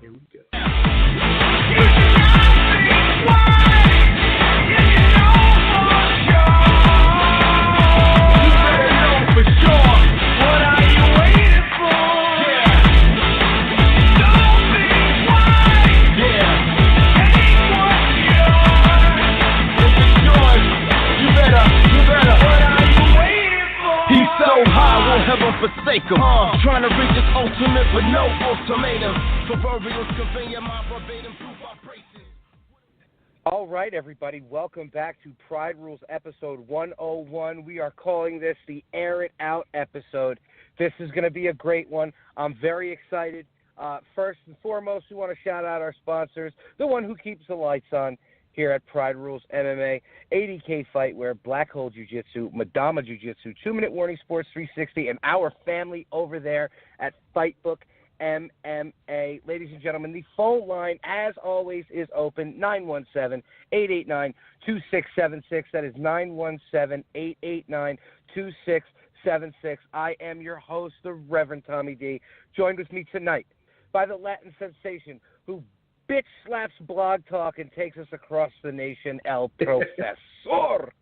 Here we go. Forsake him. Trying to reach his ultimate, but no ultimatum. Proverbials conveying my verbatim proof operations. All right, everybody, welcome back to Pride Rules episode 101. We are calling this the Air It Out episode. This is going to be a great one. I'm very excited. First and foremost, we want to shout out our sponsors, the one who keeps the lights on here at Pride Rules MMA, 80K Fightwear, Black Hole Jiu-Jitsu, Madama Jiu-Jitsu, 2-Minute Warning Sports 360, and our family over there at Fightbook MMA. Ladies and gentlemen, the phone line, as always, is open, 917-889-2676. That is 917-889-2676. I am your host, the Reverend Tommy D, joined with me tonight by the Latin sensation who bitch slaps Blog Talk and takes us across the nation, El Professor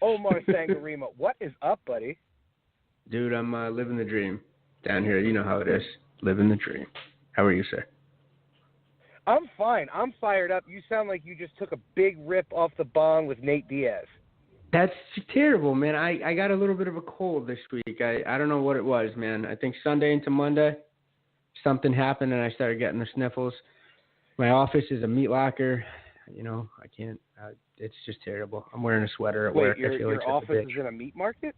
Omar Sangarima. What is up, buddy? Dude, I'm living the dream down here. You know how it is. Living the dream. How are you, sir? I'm fine. I'm fired up. You sound like you just took a big rip off the bong with Nate Diaz. That's terrible, man. I got a little bit of a cold this week. I don't know what it was, man. I think Sunday into Monday, something happened and I started getting the sniffles. My office is a meat locker. You know, I can't. It's just terrible. I'm wearing a sweater at work. I feel like your office is in a meat market?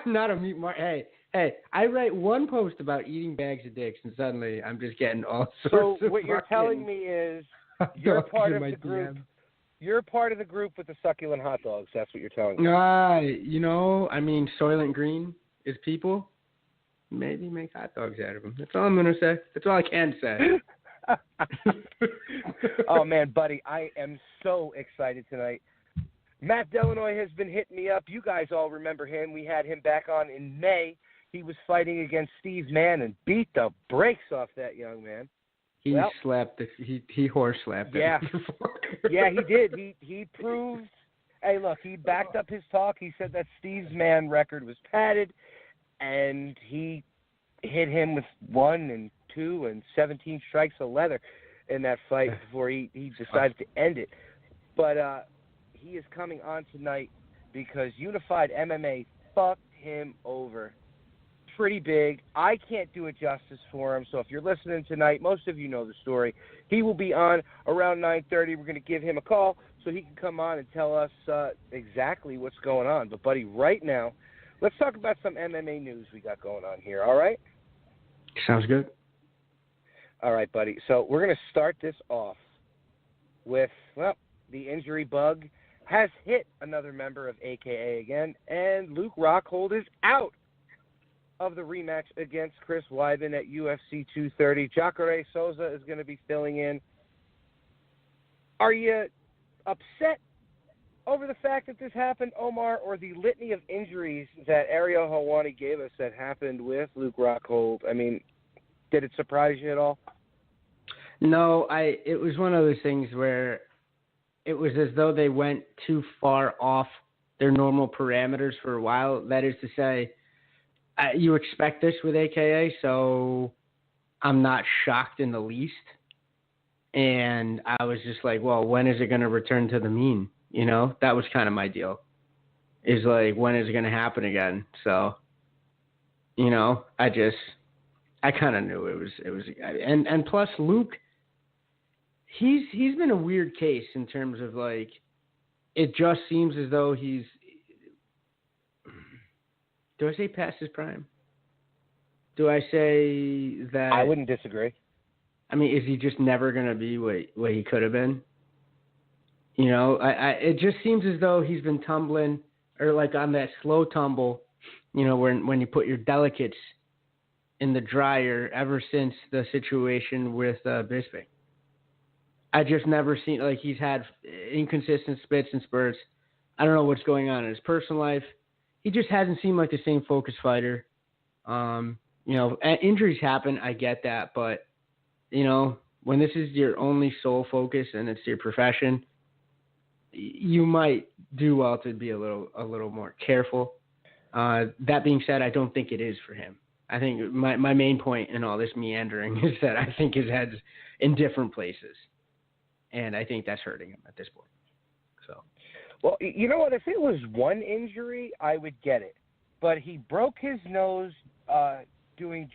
Not a meat market. Hey, I write one post about eating bags of dicks, and suddenly I'm just getting all sorts of. So what you're telling me is you're part of the group. You're part of the group with the succulent hot dogs. That's what you're telling me. You know, I mean, Soylent Green is people. Maybe make hot dogs out of them. That's all I'm gonna say. That's all I can say. Oh, man, buddy, I am so excited tonight. Mat Delanoit has been hitting me up. You guys all remember him. We had him back on in May. He was fighting against Steve Mann and beat the brakes off that young man. He horse slapped him. Yeah. Yeah, he did. He proved, hey, look, he backed up his talk. He said that Steve's Mann record was padded, and he hit him with 1 and 2 and 17 strikes of leather in that fight before he decided to end it. But he is coming on tonight because Unified MMA fucked him over pretty big. I can't do it justice for him, so if you're listening tonight, most of you know the story. He will be on around 9:30. We're going to give him a call so he can come on and tell us exactly what's going on. But, buddy, right now, let's talk about some MMA news we got going on here, all right? Sounds good. All right, buddy. So we're going to start this off with, well, the injury bug has hit another member of AKA again, and Luke Rockhold is out of the rematch against Chris Weidman at UFC 230. Jacare Souza is going to be filling in. Are you upset over the fact that this happened, Omar, or the litany of injuries that Ariel Helwani gave us that happened with Luke Rockhold? I mean, did it surprise you at all? No, it was one of those things where it was as though they went too far off their normal parameters for a while. That is to say, you expect this with AKA, so I'm not shocked in the least. And I was just like, well, when is it going to return to the mean? You know, that was kind of my deal. Is like, when is it going to happen again? So, you know, I kind of knew it was, and plus Luke, he's been a weird case in terms of like, it just seems as though he's, do I say past his prime? Do I say that? I wouldn't disagree. I mean, is he just never going to be what he could have been? You know, it just seems as though he's been tumbling, or like on that slow tumble, you know, when you put your delicates in the dryer ever since the situation with Bisping. I just never seen, like, he's had inconsistent spits and spurts. I don't know what's going on in his personal life. He just hasn't seemed like the same focused fighter. You know, injuries happen. I get that, but when this is your only sole focus and it's your profession, you might do well to be a little more careful. That being said, I don't think it is for him. I think my main point in all this meandering is that I think his head's in different places, and I think that's hurting him at this point. So, well, you know what? If it was one injury, I would get it. But he broke his nose doing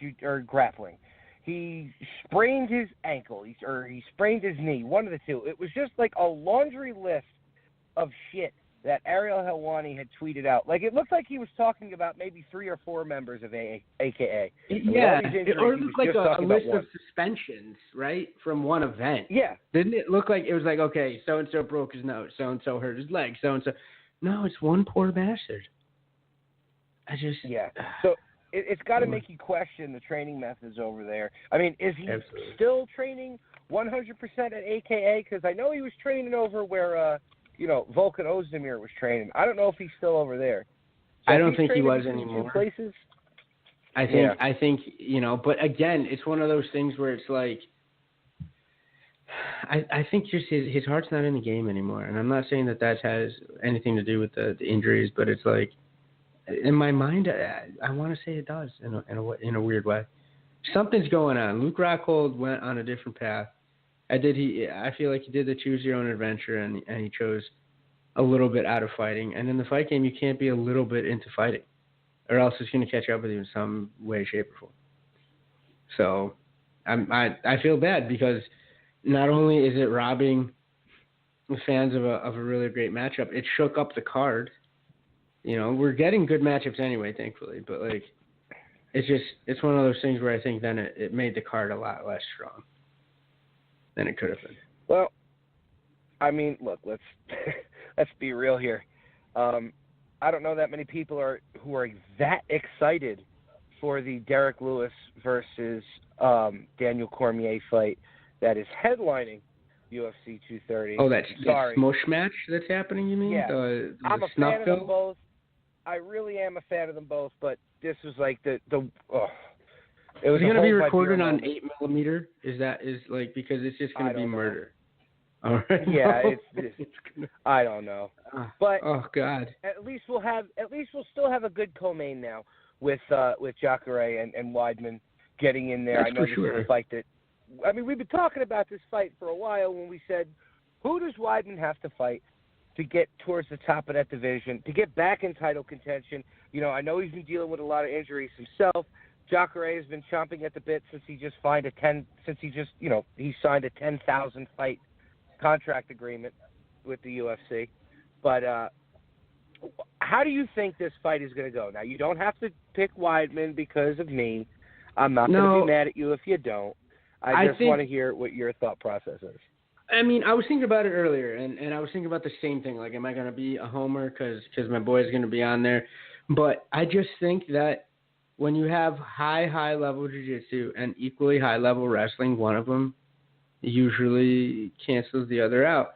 grappling. He sprained his ankle, he sprained his knee, one of the two. It was just like a laundry list of shit that Ariel Helwani had tweeted out. Like, it looked like he was talking about maybe 3 or 4 members of AKA. Yeah, or it looked like a list of suspensions, right, from one event. Yeah. Didn't it look like it was like, okay, so-and-so broke his nose, so-and-so hurt his leg, so-and-so. No, it's one poor bastard. Yeah. So it's got to make you question the training methods over there. I mean, is he still training 100% at AKA? Because I know he was training over where, Volkan Ozdemir was training. I don't know if he's still over there. So I don't think he was anymore. Places? I think, but again, it's one of those things where it's like, I think just his heart's not in the game anymore. And I'm not saying that has anything to do with the injuries, but it's like, in my mind, I want to say it does in a weird way. Something's going on. Luke Rockhold went on a different path. I feel like he did the choose your own adventure, and he chose a little bit out of fighting. And in the fight game, you can't be a little bit into fighting, or else it's going to catch up with you in some way, shape, or form. So I feel bad because not only is it robbing the fans of a really great matchup, it shook up the card. We're getting good matchups anyway, thankfully, but like, it's one of those things where I think then it made the card a lot less strong than it could have been. Well, I mean, look, let's be real here. I don't know that many people who are that excited for the Derek Lewis versus Daniel Cormier fight that is headlining UFC 230. Oh, that smush match that's happening, you mean? Yeah. I'm a fan of them both. I really am a fan of them both, but this was like it was going to be recorded on 8mm? Because it's just going to be murder. All right. Yeah, I don't know. But oh God. At least we'll still have a good co-main now with Jacare and Weidman getting in there. That's I know this sure. is a fight that we've been talking about this fight for a while when we said, who does Weidman have to fight to get towards the top of that division, to get back in title contention? I know he's been dealing with a lot of injuries himself. Jacare has been chomping at the bit since he signed a 10,000 fight contract agreement with the UFC. But how do you think this fight is going to go? Now, you don't have to pick Weidman because of me. I'm not going to be mad at you if you don't. I just want to hear what your thought process is. I mean, I was thinking about it earlier, and I was thinking about the same thing. Like, am I going to be a homer because my boy's going to be on there? But I just think that when you have high-level jiu-jitsu and equally high-level wrestling, one of them usually cancels the other out.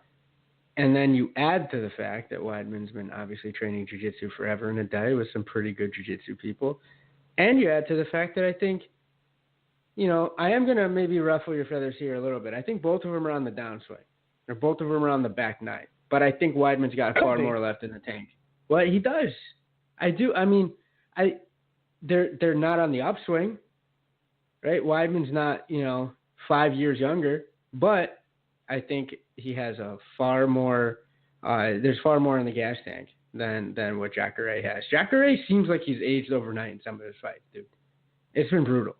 And then you add to the fact that Weidman's been obviously training jiu-jitsu forever and a day with some pretty good jiu-jitsu people. And you add to the fact that I think, I am going to maybe ruffle your feathers here a little bit. I think both of them are on the downswing, or both of them are on the back nine. But I think Weidman's got far more left in the tank. Well, he does. I do. I mean, they're not on the upswing, right? Weidman's not, 5 years younger, but I think he has a far more. There's far more in the gas tank than what Jacare has. Jacare seems like he's aged overnight in some of his fights, dude. It's been brutal.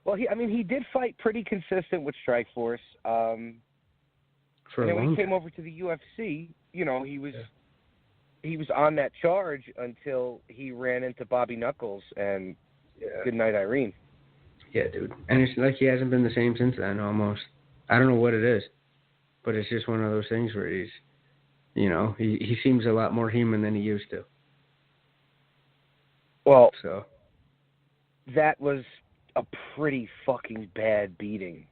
Well, he did fight pretty consistent with Strikeforce. And then when he came over to the UFC, he was on that charge until he ran into Bobby Knuckles and good night, Irene. Yeah, dude. And it's like he hasn't been the same since then, almost. I don't know what it is, but it's just one of those things where he's, he seems a lot more human than he used to. Well, so that was a pretty fucking bad beating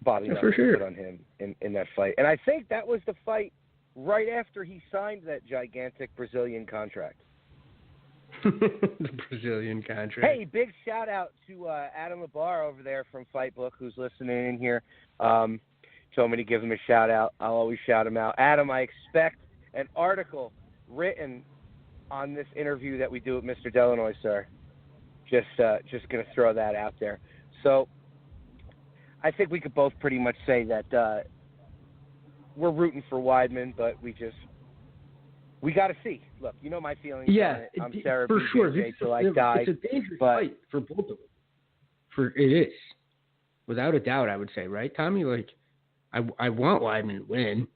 Bobby Knuckles put on him in that fight. And I think that was the fight right after he signed that gigantic Brazilian contract. The Brazilian contract. Hey, big shout out to Adam Labar over there from Fightbook who's listening in here. Told me to give him a shout out. I'll always shout him out. Adam, I expect an article written on this interview that we do with Mr. Delanoit, sir. Just going to throw that out there. So I think we could both pretty much say that we're rooting for Weidman, but we got to see. Look, you know my feelings on it. I'm Sarah for sure. till I die. It's a dangerous fight for both of them. It is, without a doubt, I would say, right, Tommy? Like, I want Weidman to win.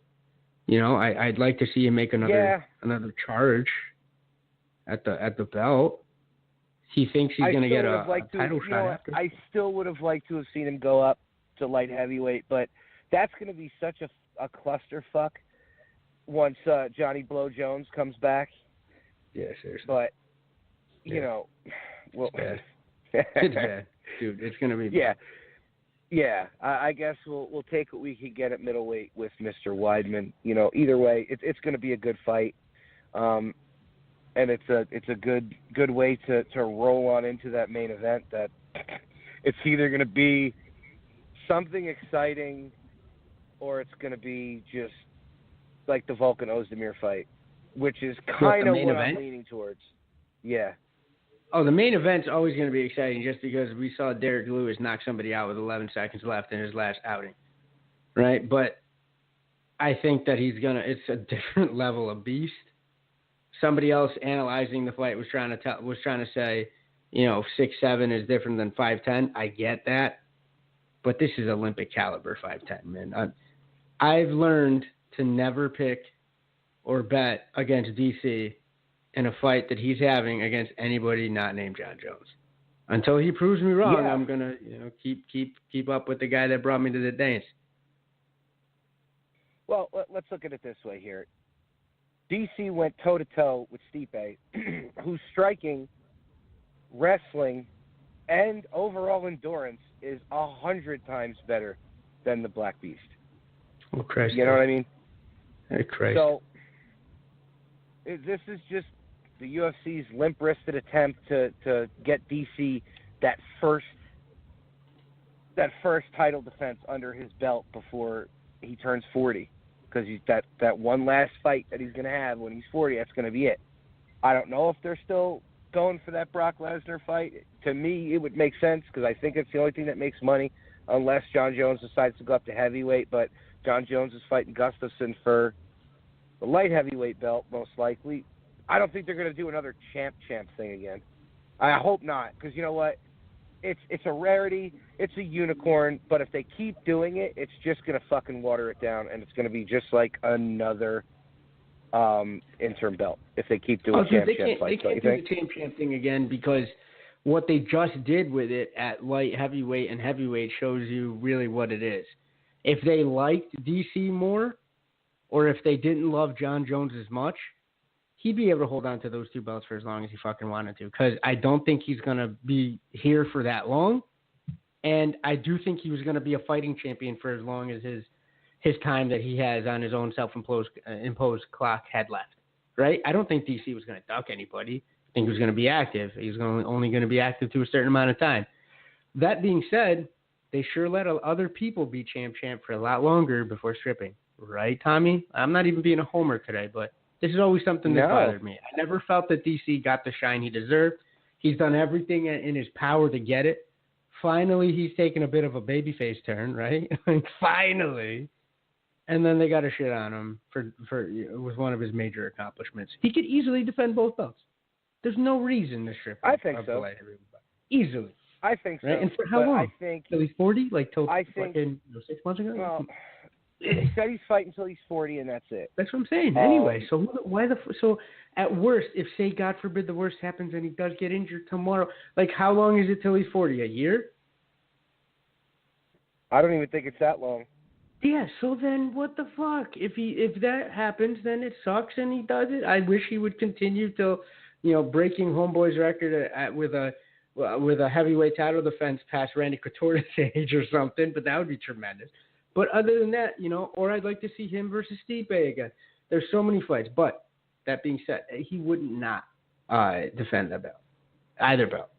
You know, I'd like to see him make another charge at the belt. He thinks he's going to get a title shot after. I still would have liked to have seen him go up to light heavyweight, but that's going to be such a clusterfuck once Johnny Blow Jones comes back. Yeah, seriously. But, you know, well, it's bad. It's bad, dude. It's going to be bad. Yeah. I guess we'll take what we can get at middleweight with Mr. Weidman. You know, either way, it's going to be a good fight. And it's a good way to roll on into that main event. That it's either going to be something exciting or it's going to be just like the Volkan Ozdemir fight, which is kind of what I'm leaning towards. Yeah. Oh, the main event's always going to be exciting just because we saw Derek Lewis knock somebody out with 11 seconds left in his last outing, right? But I think that it's a different level of beast. Somebody else analyzing the fight was trying to say, you know, 6'7" is different than 5'10". I get that, but this is Olympic caliber 5'10", man. I've learned to never pick or bet against DC in a fight that he's having against anybody not named John Jones. Until he proves me wrong, I'm gonna, you know, keep up with the guy that brought me to the dance. Well, let's look at it this way here. DC went toe-to-toe with Stipe, whose striking, wrestling, and overall endurance is 100 times better than the Black Beast. Oh, Christ. You know what I mean? Hey, Christ. So, this is just the UFC's limp-wristed attempt to get DC that first title defense under his belt before he turns 40. Because that one last fight that he's going to have when he's 40, that's going to be it. I don't know if they're still going for that Brock Lesnar fight. To me, it would make sense because I think it's the only thing that makes money unless John Jones decides to go up to heavyweight. But John Jones is fighting Gustafsson for the light heavyweight belt, most likely. I don't think they're going to do another champ thing again. I hope not, because you know what? It's a rarity. It's a unicorn. But if they keep doing it, it's just going to fucking water it down, and it's going to be just like another interim belt if they keep doing champ fights. They can't do the champ thing again because what they just did with it at light heavyweight and heavyweight shows you really what it is. If they liked DC more, or if they didn't love John Jones as much, he'd be able to hold on to those two belts for as long as he fucking wanted to. Because I don't think he's going to be here for that long. And I do think he was going to be a fighting champion for as long as his time that he has on his own self-imposed clock had left. Right? I don't think DC was going to duck anybody. I think he was going to be active. He was only going to be active to a certain amount of time. That being said, they sure let other people be champ for a lot longer before stripping. Right, Tommy? I'm not even being a homer today, but this is always something that bothered me. I never felt that DC got the shine he deserved. He's done everything in his power to get it. Finally, he's taken a bit of a babyface turn, right? Finally. And then they got a shit on him for it was one of his major accomplishments. He could easily defend both belts. There's no reason to strip him. I think so. Easily. I think so. Right? And for how long? I think till he's 40? Like till fucking 6 months ago? Well, he said he's fighting until he's 40, and that's it. That's what I'm saying. Anyway, so at worst, if say God forbid the worst happens and he does get injured tomorrow, like how long is it till he's 40? A year? I don't even think it's that long. Yeah. So then, what the fuck? If that happens, then it sucks, and he does it. I wish he would continue till, breaking Homeboy's record with a heavyweight title defense past Randy Couture's age or something. But that would be tremendous. But other than that, or I'd like to see him versus Stipe again. There's so many fights. But that being said, he would not defend the belt, either belt.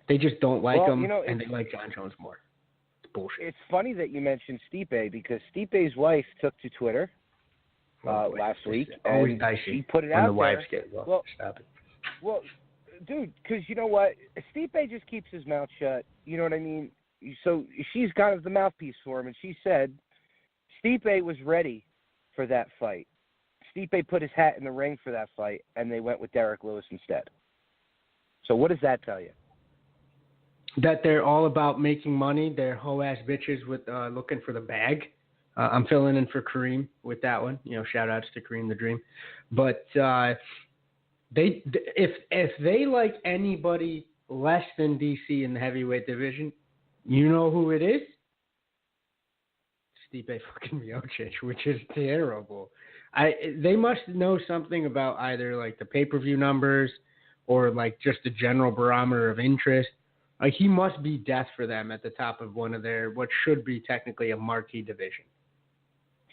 They just don't like him, and they like John Jones more. It's bullshit. It's funny that you mentioned Stipe because Stipe's wife took to Twitter last week, and she put it out the wives there. get stop it. Well, dude, because you know what? Stipe just keeps his mouth shut. You know what I mean? So she's kind of the mouthpiece for him, and she said Stipe was ready for that fight. Stipe put his hat in the ring for that fight, and they went with Derek Lewis instead. So what does that tell you? That they're all about making money. They're hoe-ass bitches with looking for the bag. I'm filling in for Kareem with that one. Shout-outs to Kareem the Dream. But if they like anybody less than DC in the heavyweight division, you know who it is? Stipe fucking Miocic, which is terrible. They must know something about either like the pay-per-view numbers or like just a general barometer of interest. Like he must be death for them at the top of one of their what should be technically a marquee division.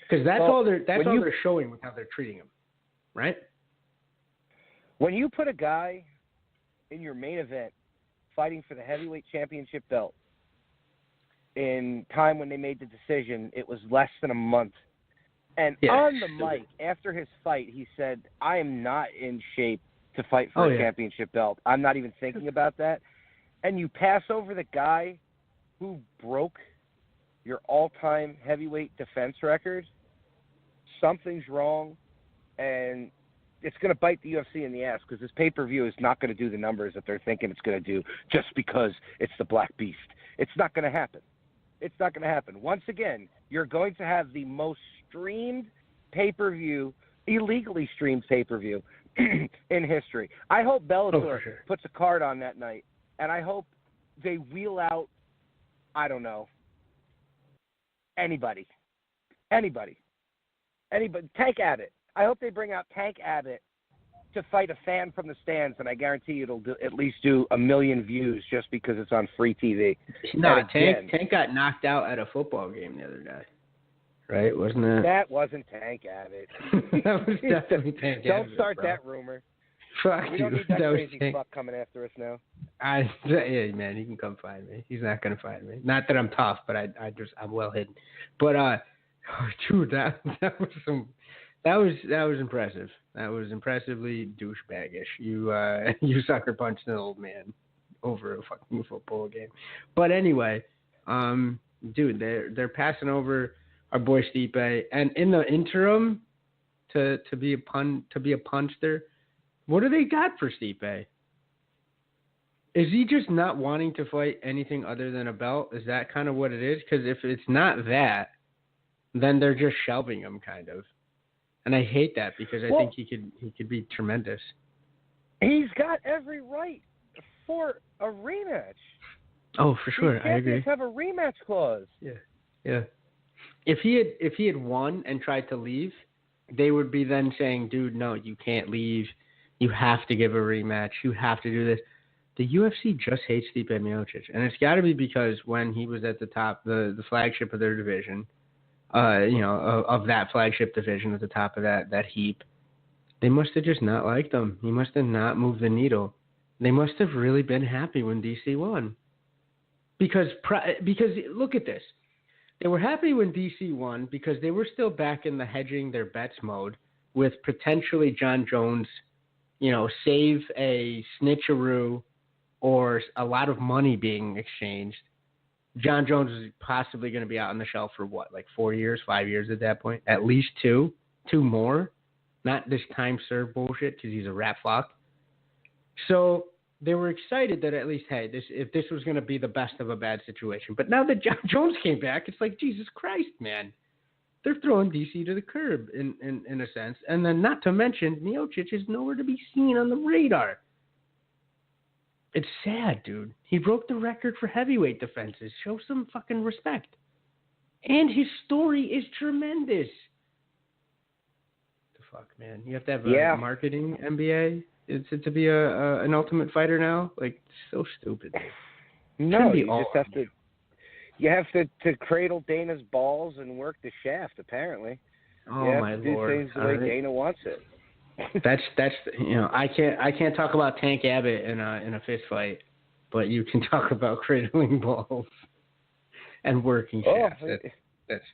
Because that's all they're showing with how they're treating him, right? When you put a guy in your main event fighting for the heavyweight championship belt in time when they made the decision, it was less than a month. And on the mic, after his fight, he said, I am not in shape to fight for a championship belt. I'm not even thinking about that. And you pass over the guy who broke your all-time heavyweight defense record, something's wrong, and it's going to bite the UFC in the ass because this pay-per-view is not going to do the numbers that they're thinking it's going to do just because it's the Black Beast. It's not going to happen. It's not going to happen. Once again, you're going to have the most streamed pay-per-view, illegally streamed pay-per-view in history. I hope Bellator puts a card on that night, and I hope they wheel out, I don't know, anybody. Tank Abbott. I hope they bring out Tank Abbott to fight a fan from the stands, and I guarantee you it'll at least do 1 million views just because it's on free TV. No, Tank got knocked out at a football game the other day, right? Wasn't it? That wasn't Tank Abbott. That was definitely Tank Abbott. Don't start bro. that rumor. Fuck we you. don't need that crazy fuck coming after us now. Yeah, man, he can come find me. He's not gonna find me. Not that I'm tough, but I'm well hidden. But dude, that was impressive. That was impressively douchebaggish. You sucker punched an old man over a fucking football game. But anyway, dude, they're passing over our boy Stipe, and in the interim, to be a punster. What do they got for Stipe? Is he just not wanting to fight anything other than a belt? Is that kind of what it is? Because if it's not that, then they're just shelving him, kind of. And I hate that because I think he could be tremendous. He's got every right for a rematch. Oh, for sure, I agree. Have a rematch clause. Yeah. If he had won and tried to leave, they would be then saying, "Dude, no, you can't leave. You have to give a rematch. You have to do this." The UFC just hates Stipe Miocic, and it's got to be because when he was at the top, the flagship of their division, of that flagship division at the top of that heap, they must have just not liked him. He must have not moved the needle. They must have really been happy when DC won. Because look at this. They were happy when DC won because they were still back in the hedging their bets mode with potentially John Jones, save a snitcheroo or a lot of money being exchanged. John Jones is possibly going to be out on the shelf for what, like 4 years, 5 years at that point? At least two more. Not this time served bullshit because he's a rat fuck. So they were excited that at least, hey, if this was going to be the best of a bad situation. But now that John Jones came back, it's like, Jesus Christ, man. They're throwing DC to the curb in a sense. And then not to mention, Miocic is nowhere to be seen on the radar. It's sad, dude. He broke the record for heavyweight defenses. Show some fucking respect. And his story is tremendous. The fuck, man? You have to have a marketing MBA to be an Ultimate Fighter now? Like, so stupid. No, you just have to. You have to cradle Dana's balls and work the shaft. Apparently, oh my lord! Do things the way Dana wants it. That's I can't talk about Tank Abbott in a fist fight, but you can talk about cradling balls and working shafts. That's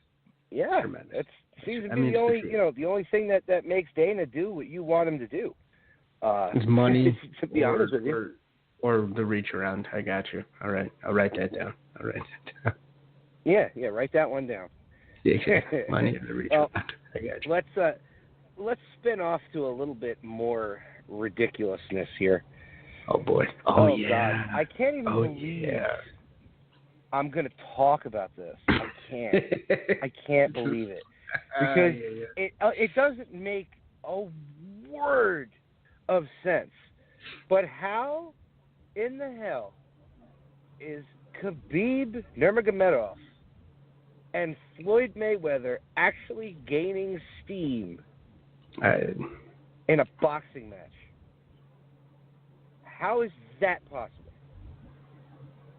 tremendous. That seems to be the only thing that makes Dana do what you want him to do. It's money, to be honest with you, or the reach around. I got you. All right, I'll write that down. Yeah, write that one down. Yeah, money and the reach around. I got you. Let's spin off to a little bit more ridiculousness here. Oh boy. Oh yeah. God. I can't even believe I'm going to talk about this. I can't. I can't believe it because it doesn't make a word of sense. But how in the hell is Khabib Nurmagomedov and Floyd Mayweather actually gaining steam in a boxing match? How is that possible?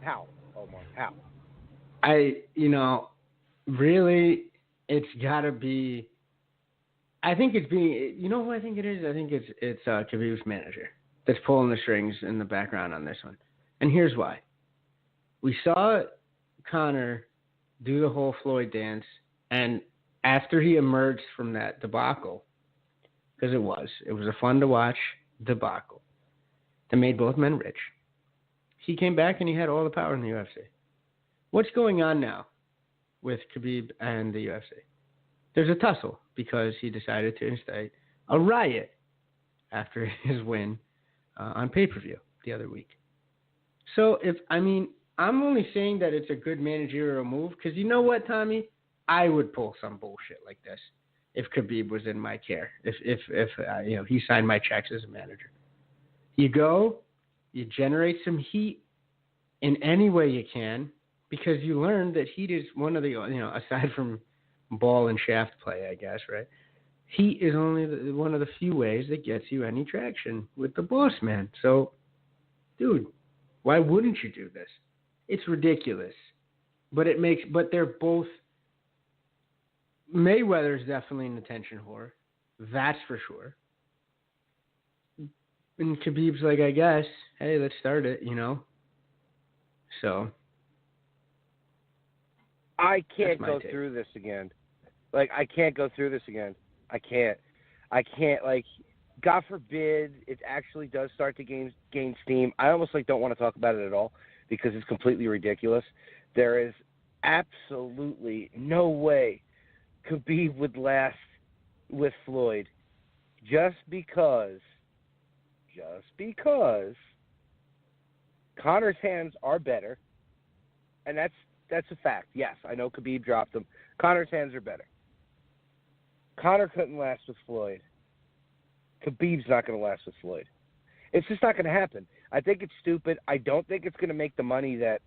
How, Omar? How? Really, it's got to be. I think it's being. You know who I think it is? I think it's Khabib's manager that's pulling the strings in the background on this one. And here's why. We saw Conor do the whole Floyd dance, and after he emerged from that debacle, because it was a fun to watch debacle that made both men rich, he came back and he had all the power in the UFC. What's going on now with Khabib and the UFC? There's a tussle because he decided to incite a riot after his win on pay-per-view the other week. So I'm only saying that it's a good managerial move because you know what, Tommy? I would pull some bullshit like this if Khabib was in my care. If he signed my checks as a manager. You go, you generate some heat in any way you can because you learn that heat is one of the aside from ball and shaft play, I guess, right? Heat is only one of the few ways that gets you any traction with the boss man. So, dude, why wouldn't you do this? It's ridiculous, but they're both. Mayweather's definitely an attention whore, that's for sure. And Khabib's like, I guess, hey, let's start it, So. I can't go through this again. I can't go through this again. I can't. God forbid it actually does start to gain steam. I almost don't want to talk about it at all because it's completely ridiculous. There is absolutely no way Khabib would last with Floyd just because Conor's hands are better, and that's a fact. Yes, I know Khabib dropped him. Conor's hands are better. Conor couldn't last with Floyd. Khabib's not going to last with Floyd. It's just not going to happen. I think it's stupid. I don't think it's going to make the money that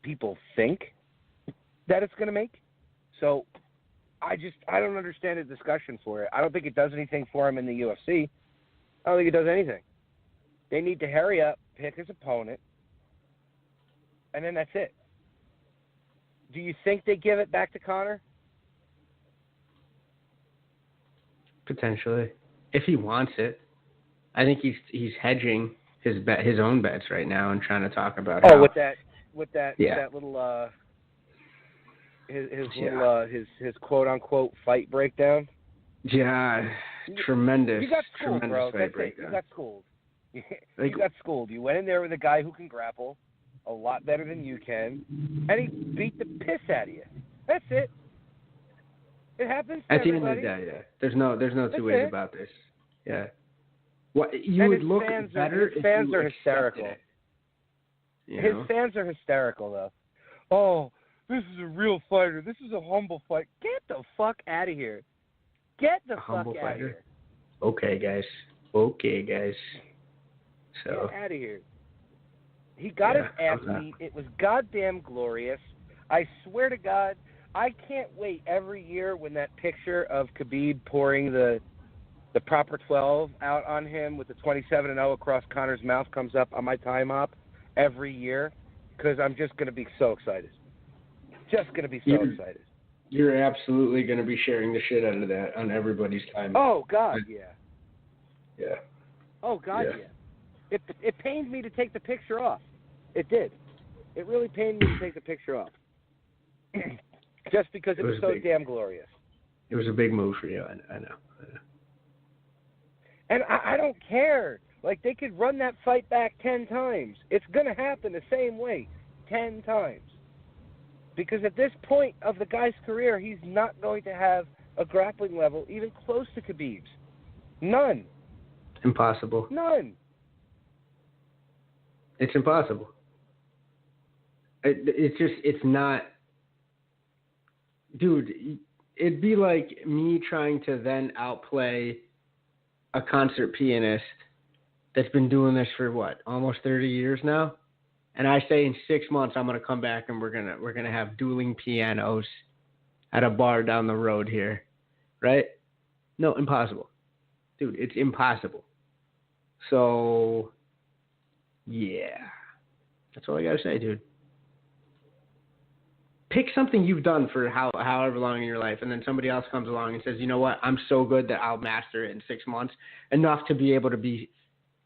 people think that it's going to make. So I don't understand the discussion for it. I don't think it does anything for him in the UFC. I don't think it does anything. They need to hurry up, pick his opponent, and then that's it. Do you think they give it back to Conor? Potentially, if he wants it. I think he's hedging his own bets right now and trying to talk about with that little his quote unquote fight breakdown. Yeah, tremendous. You got schooled, tremendous bro. fight That's breakdown. it. You got schooled. You got schooled. You went in there with a guy who can grapple a lot better than you can, and he beat the piss out of you. That's it. It happens to At the everybody. end of the day, yeah. There's no two ways about this. Yeah. What you and would his look fans better his fans if you are hysterical. His fans are hysterical, though. Oh, this is a real fighter. This is a humble fight. Get the fuck out of here. Get the fuck out of here. Okay, guys. So. Get out of here. He got his ass beat. It was goddamn glorious. I swear to God, I can't wait every year when that picture of Khabib pouring the proper 12 out on him with the 27-0 across Conor's mouth comes up on my time op every year because I'm just going to be so excited. Just going to be so excited. You're absolutely going to be sharing the shit out of that on everybody's time. Oh, God, yeah. Yeah. Oh God, yeah. It pained me to take the picture off. It did. It really pained me to take the picture off. Just because it was so damn glorious. It was a big move for you. I know. And I don't care. Like, they could run that fight back 10 times. It's going to happen the same way 10 times. Because at this point of the guy's career, he's not going to have a grappling level even close to Khabib's. None. Impossible. None. It's impossible. It's not. Dude, it'd be like me trying to then outplay a concert pianist that's been doing this for what, almost 30 years now? And I say in 6 months I'm gonna come back and we're gonna have dueling pianos at a bar down the road here, right? No, impossible, dude. It's impossible. So, yeah, that's all I gotta say, dude. Pick something you've done for however long in your life, and then somebody else comes along and says, you know what, I'm so good that I'll master it in 6 months, enough to be able to be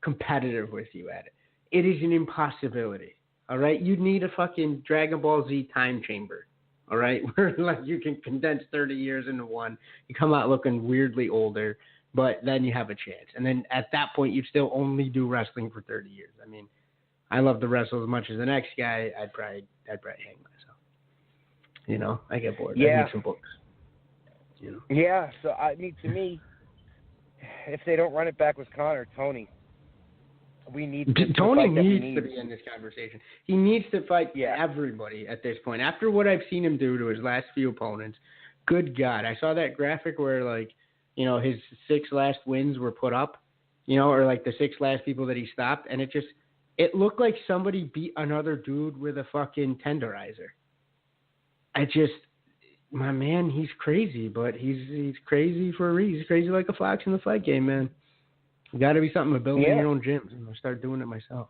competitive with you at it. It is an impossibility, all right? You need a fucking Dragon Ball Z time chamber, all right, where like you can condense 30 years into one. You come out looking weirdly older, but then you have a chance. And then at that point, you still only do wrestling for 30 years. I mean, I love to wrestle as much as the next guy. I'd probably hang myself. You know, I get bored. Yeah. I need some books. You know. Yeah. So to me, if they don't run it back with Conor, Tony, we need to Tony needs to be in this conversation. He needs to fight everybody at this point. After what I've seen him do to his last few opponents, good God, I saw that graphic where like, you know, his 6 last wins were put up, you know, or like the 6 last people that he stopped, and it looked like somebody beat another dude with a fucking tenderizer. My man, he's crazy, but he's crazy for a reason. He's crazy like a fox in the fight game, man. You got to be something to build in your own gyms. I'm gonna start doing it myself.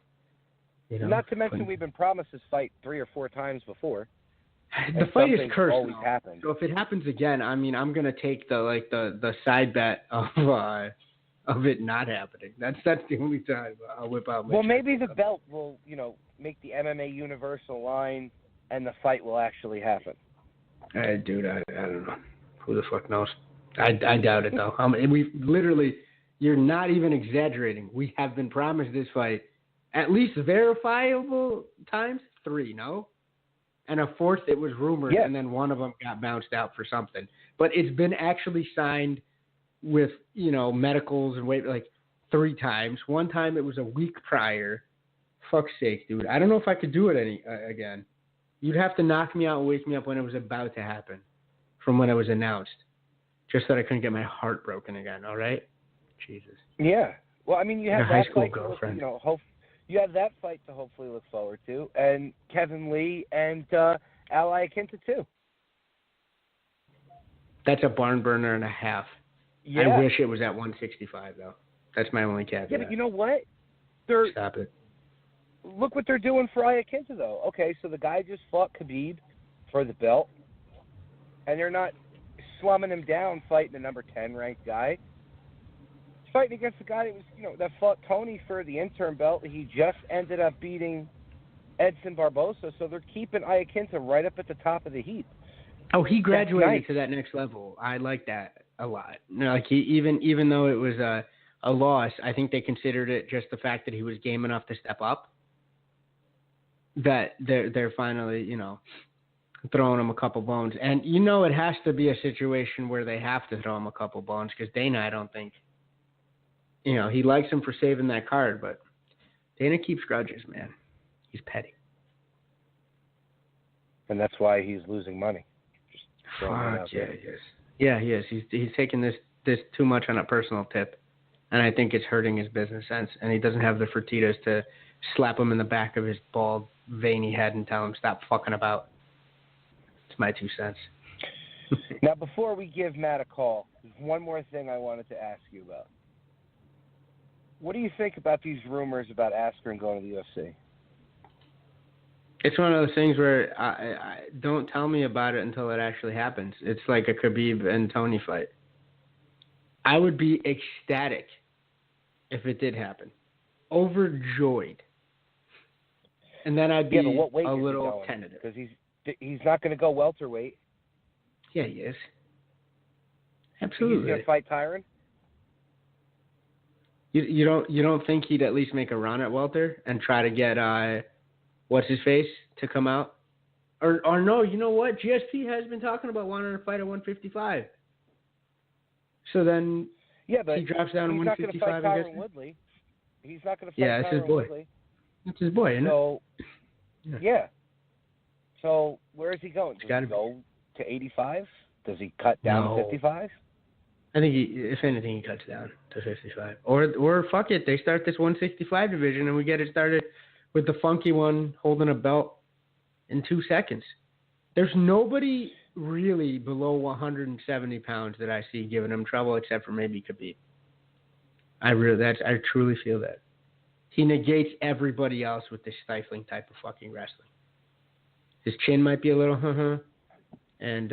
You know? Not to mention, we've been promised this fight 3 or 4 times before. The fight is cursed. Always happens. So if it happens again, I mean, I'm gonna take the side bet of it not happening. That's the only time I'll whip out. Well, maybe the belt will, you know, make the MMA universal line, and the fight will actually happen. Dude, I don't know. Who the fuck knows? I doubt it, though. We literally, you're not even exaggerating. We have been promised this fight at least verifiable times, 3, no? And a 4th, it was rumored, and then one of them got bounced out for something. But it's been actually signed with, you know, medicals and wait, like 3 times. One time it was a week prior. Fuck's sake, dude. I don't know if I could do it again. You'd have to knock me out and wake me up when it was about to happen from when it was announced, just so that I couldn't get my heart broken again, all right? Jesus. Yeah. Well, I mean, you have high that school fight girlfriend. you have that fight to hopefully look forward to, and Kevin Lee and Al Iaquinta too. That's a barn burner and a half. Yeah. I wish it was at 165, though. That's my only caveat. Yeah, but you know what? Stop it. Look what they're doing for Iaquinta, though. Okay, so the guy just fought Khabib for the belt, and they're not slumming him down fighting the number 10 ranked guy. He's fighting against the guy that was, you know, that fought Tony for the interim belt. He just ended up beating Edson Barbosa, so they're keeping Iaquinta right up at the top of the heap. Oh, he graduated to that next level. I like that a lot. You know, like even though it was a loss, I think they considered it just the fact that he was game enough to step up. That they're finally, you know, throwing him a couple bones. And, you know, it has to be a situation where they have to throw him a couple bones because Dana, I don't think, you know, he likes him for saving that card, but Dana keeps grudges, man. He's petty. And that's why he's losing money. Fuck, yeah, he is. Yeah, he is. He's taking this too much on a personal tip, and I think it's hurting his business sense, and he doesn't have the Fertitas to slap him in the back of his bald, veiny head and tell him, stop fucking about. It's my 2 cents. Now, before we give Matt a call, there's one more thing I wanted to ask you about. What do you think about these rumors about Askren going to the UFC? It's one of those things where I don't tell me about it until it actually happens. It's like a Khabib and Tony fight. I would be ecstatic if it did happen. Overjoyed. And then I'd be Yeah, but what weight a is he little going? tentative. Because he's not going to go welterweight. Yeah, he is. He's Absolutely. going to fight Tyron. You don't think he'd at least make a run at welter and try to get what's his face to come out? Or no, you know what? GSP has been talking about wanting to fight at 155. So then But he drops down to 155 he's not going to fight Tyron against Woodley. He's not going to fight Yeah, it's his Tyron boy. Woodley. That's his boy, isn't So, it? yeah. So where is he going? Does he go to 85? Does he cut down to 55? I think if anything, he cuts down to 55. Or fuck it, they start this 165 division and we get it started with the funky one holding a belt in 2 seconds. There's nobody really below 170 pounds that I see giving him trouble except for maybe Khabib. I truly feel that. He negates everybody else with this stifling type of fucking wrestling. His chin might be a little and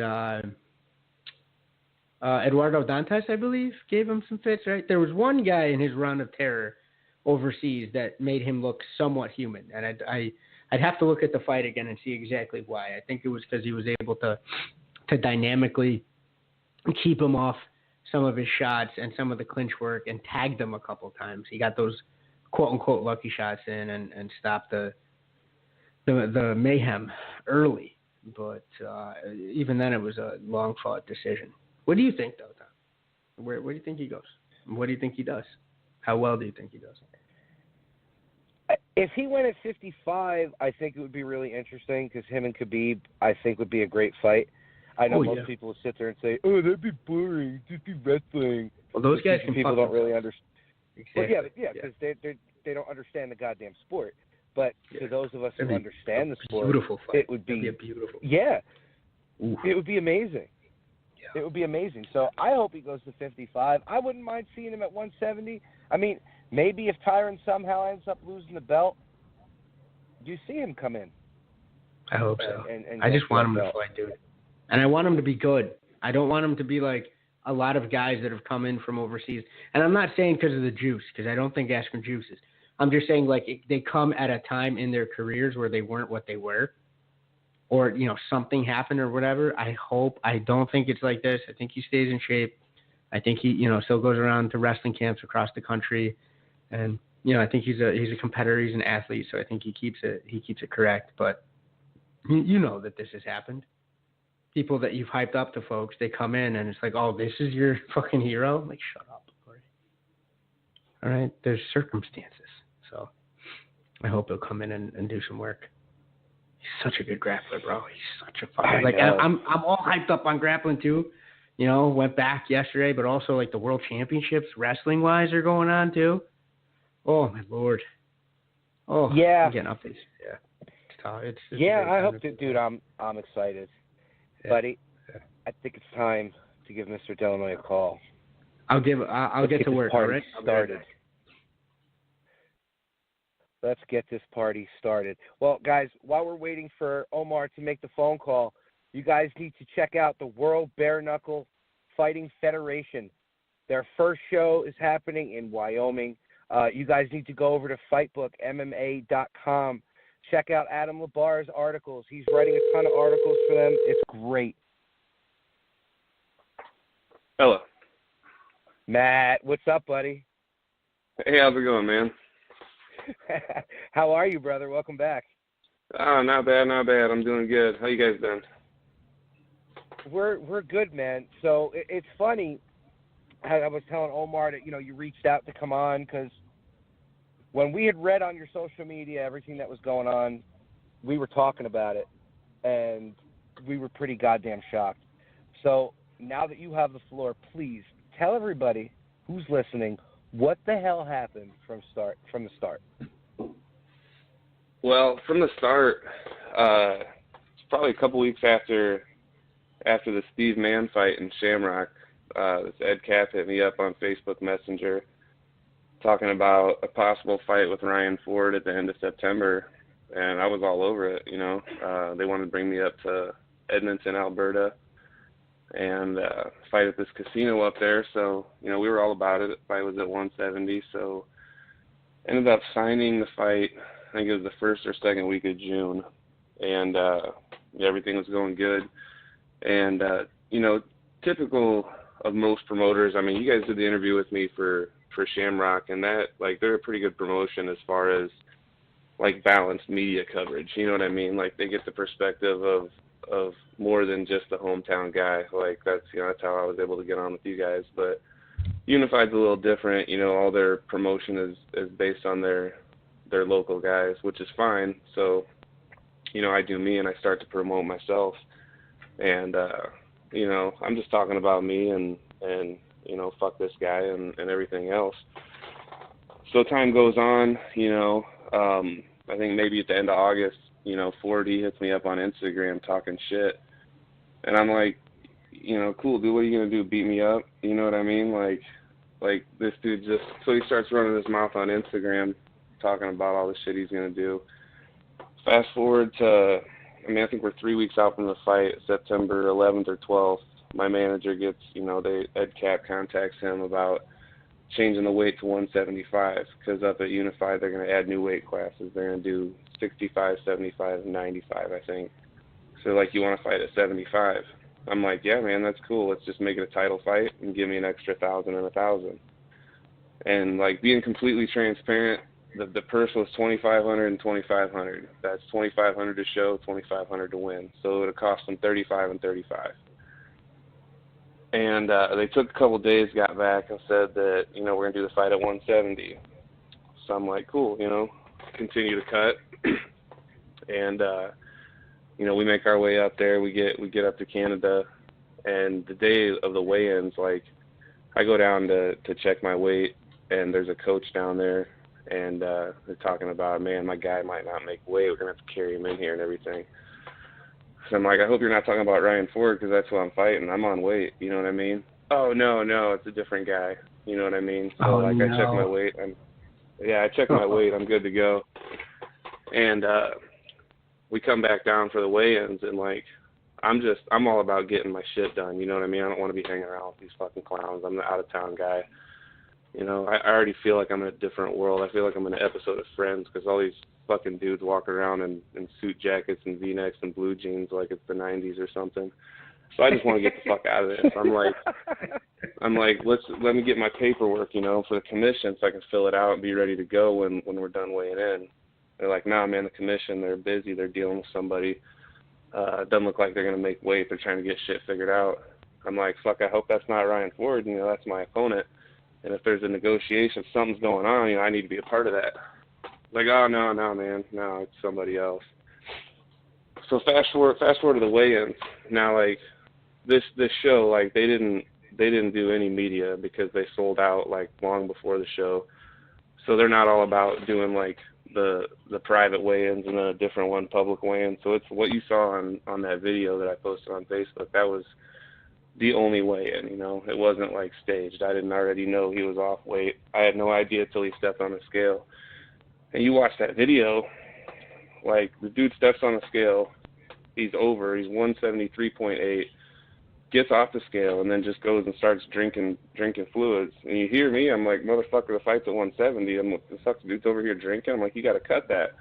Eduardo Dantas, I believe, gave him some fits, right? There was one guy in his run of terror overseas that made him look somewhat human, and I'd have to look at the fight again and see exactly why. I think it was because he was able to dynamically keep him off some of his shots and some of the clinch work and tagged them a couple times. He got those quote-unquote lucky shots in and stopped the mayhem early. But even then, it was a long-fought decision. What do you think, though, Tom? Where do you think he goes? What do you think he does? How well do you think he does? If he went at 55, I think it would be really interesting because him and Khabib, I think, would be a great fight. I know most people would sit there and say, "Oh, that'd be boring. Just be wrestling." Well, those guys can people don't really understand. Exactly. Well, because they don't understand the goddamn sport. But to those of us who understand the sport, it would be a beautiful. Yeah, Ooh. It would be amazing. Yeah. It would be amazing. So I hope he goes to 55. I wouldn't mind seeing him at 170. I mean, maybe if Tyron somehow ends up losing the belt, do you see him come in? I hope so. And I just want him to fight, dude. And I want him to be good. I don't want him to be like a lot of guys that have come in from overseas. And I'm not saying because of the juice, because I don't think Askren juices. I'm just saying like they come at a time in their careers where they weren't what they were. Or, something happened or whatever. I don't think it's like this. I think he stays in shape. I think he, still goes around to wrestling camps across the country. And, I think he's a competitor. He's an athlete. So I think he keeps it correct. But you know that this has happened. People that you've hyped up to folks, they come in and it's like, oh, this is your fucking hero? I'm like, shut up. All right? There's circumstances. So I hope he'll come in and do some work. He's such a good grappler, bro. He's such a fucking I'm all hyped up on grappling too. Went back yesterday, but also like the world championships wrestling wise are going on too. Oh my lord. Oh yeah. I'm getting up these. Yeah. It's tough. I hope that, dude. I'm excited, buddy. Yeah. I think it's time to give Mr. Delanoit a call. I'll get to work. Party all right? started. Let's get this party started. Well, guys, while we're waiting for Omar to make the phone call, you guys need to check out the World Bare Knuckle Fighting Federation. Their first show is happening in Wyoming. You guys need to go over to fightbookmma.com. Check out Adam Labar's articles. He's writing a ton of articles for them. It's great. Hello. Matt, what's up, buddy? Hey, how's it going, man? How are you, brother? Welcome back. Oh, not bad. I'm doing good. How you guys doing? We're good, man. So it's funny. I was telling Omar that, you reached out to come on because when we had read on your social media everything that was going on, we were talking about it, and we were pretty goddamn shocked. So now that you have the floor, please tell everybody who's listening what the hell happened from the start. Well, from the start, it's probably a couple weeks after the Steve Mann fight in Shamrock. This Ed Cap hit me up on Facebook Messenger talking about a possible fight with Ryan Ford at the end of September, and I was all over it. They wanted to bring me up to Edmonton, Alberta, and fight at this casino up there. So, you know, we were all about it. The fight was at 170, so ended up signing the fight. I think it was the first or second week of June, and everything was going good. And, you know, typical of most promoters, I mean, you guys did the interview with me for Shamrock, and that, like, they're a pretty good promotion as far as, like, balanced media coverage. You know what I mean? Like, they get the perspective of more than just the hometown guy. Like, that's, you know, that's how I was able to get on with you guys. But Unified's a little different. You know, all their promotion is based on their local guys, which is fine. So, you know, I do me and I start to promote myself. And, you know, I'm just talking about me and you know, fuck this guy and everything else. So time goes on, you know, I think maybe at the end of August, you know, 4D hits me up on Instagram talking shit. And I'm like, you know, cool, dude, what are you going to do, beat me up? You know what I mean? Like this dude just, so he starts running his mouth on Instagram talking about all the shit he's going to do. Fast forward to, I mean, I think we're 3 weeks out from the fight, September 11th or 12th. My manager gets, you know, Ed Cap contacts him about changing the weight to 175 because up at Unified they're going to add new weight classes. They're going to do 65, 75, and 95, I think. So, like, you want to fight at 75. I'm like, yeah, man, that's cool. Let's just make it a title fight and give me an extra 1,000 and 1,000. And, like, being completely transparent, the purse was 2,500 and 2,500. That's 2,500 to show, 2,500 to win. So it would cost them 35 and 35. And they took a couple days, got back, and said that, you know, we're going to do the fight at 170. So I'm like, cool, you know, continue to cut. And, you know, we make our way up there. We get up to Canada. And the day of the weigh-ins, like, I go down to check my weight, and there's a coach down there. And they're talking about, man, my guy might not make weight. We're going to have to carry him in here and everything. So I'm like, I hope you're not talking about Ryan Ford because that's who I'm fighting. I'm on weight. You know what I mean? Oh, no, it's a different guy. You know what I mean? So, I check my weight. I check my weight. I'm good to go. And we come back down for the weigh-ins, and, like, I'm all about getting my shit done. You know what I mean? I don't want to be hanging around with these fucking clowns. I'm the out-of-town guy. You know, I already feel like I'm in a different world. I feel like I'm in an episode of Friends because all these fucking dudes walk around in suit jackets and V-necks and blue jeans like it's the 90s or something. So I just want to get the fuck out of this. I'm like, let me get my paperwork, you know, for the commission so I can fill it out and be ready to go when we're done weighing in. They're like, nah, man, the commission, they're busy. They're dealing with somebody. It doesn't look like they're going to make weight. They're trying to get shit figured out. I'm like, fuck, I hope that's not Ryan Ford. You know, that's my opponent. And if there's a negotiation, something's going on, you know, I need to be a part of that. Like, oh, no, man. No, it's somebody else. So fast forward to the weigh-ins. Now, like, this show, like, they didn't do any media because they sold out, like, long before the show. So they're not all about doing, like, the private weigh-ins and then a different one, public weigh-in. So it's what you saw on that video that I posted on Facebook. That was the only weigh-in, you know. It wasn't, like, staged. I didn't already know he was off weight. I had no idea till he stepped on the scale. And you watch that video, like, the dude steps on the scale, he's over, he's 173.8, gets off the scale, and then just goes and starts drinking fluids. And you hear me, I'm like, motherfucker, the fight's at 170. I'm like, the fuck, the dude's over here drinking? I'm like, you got to cut that.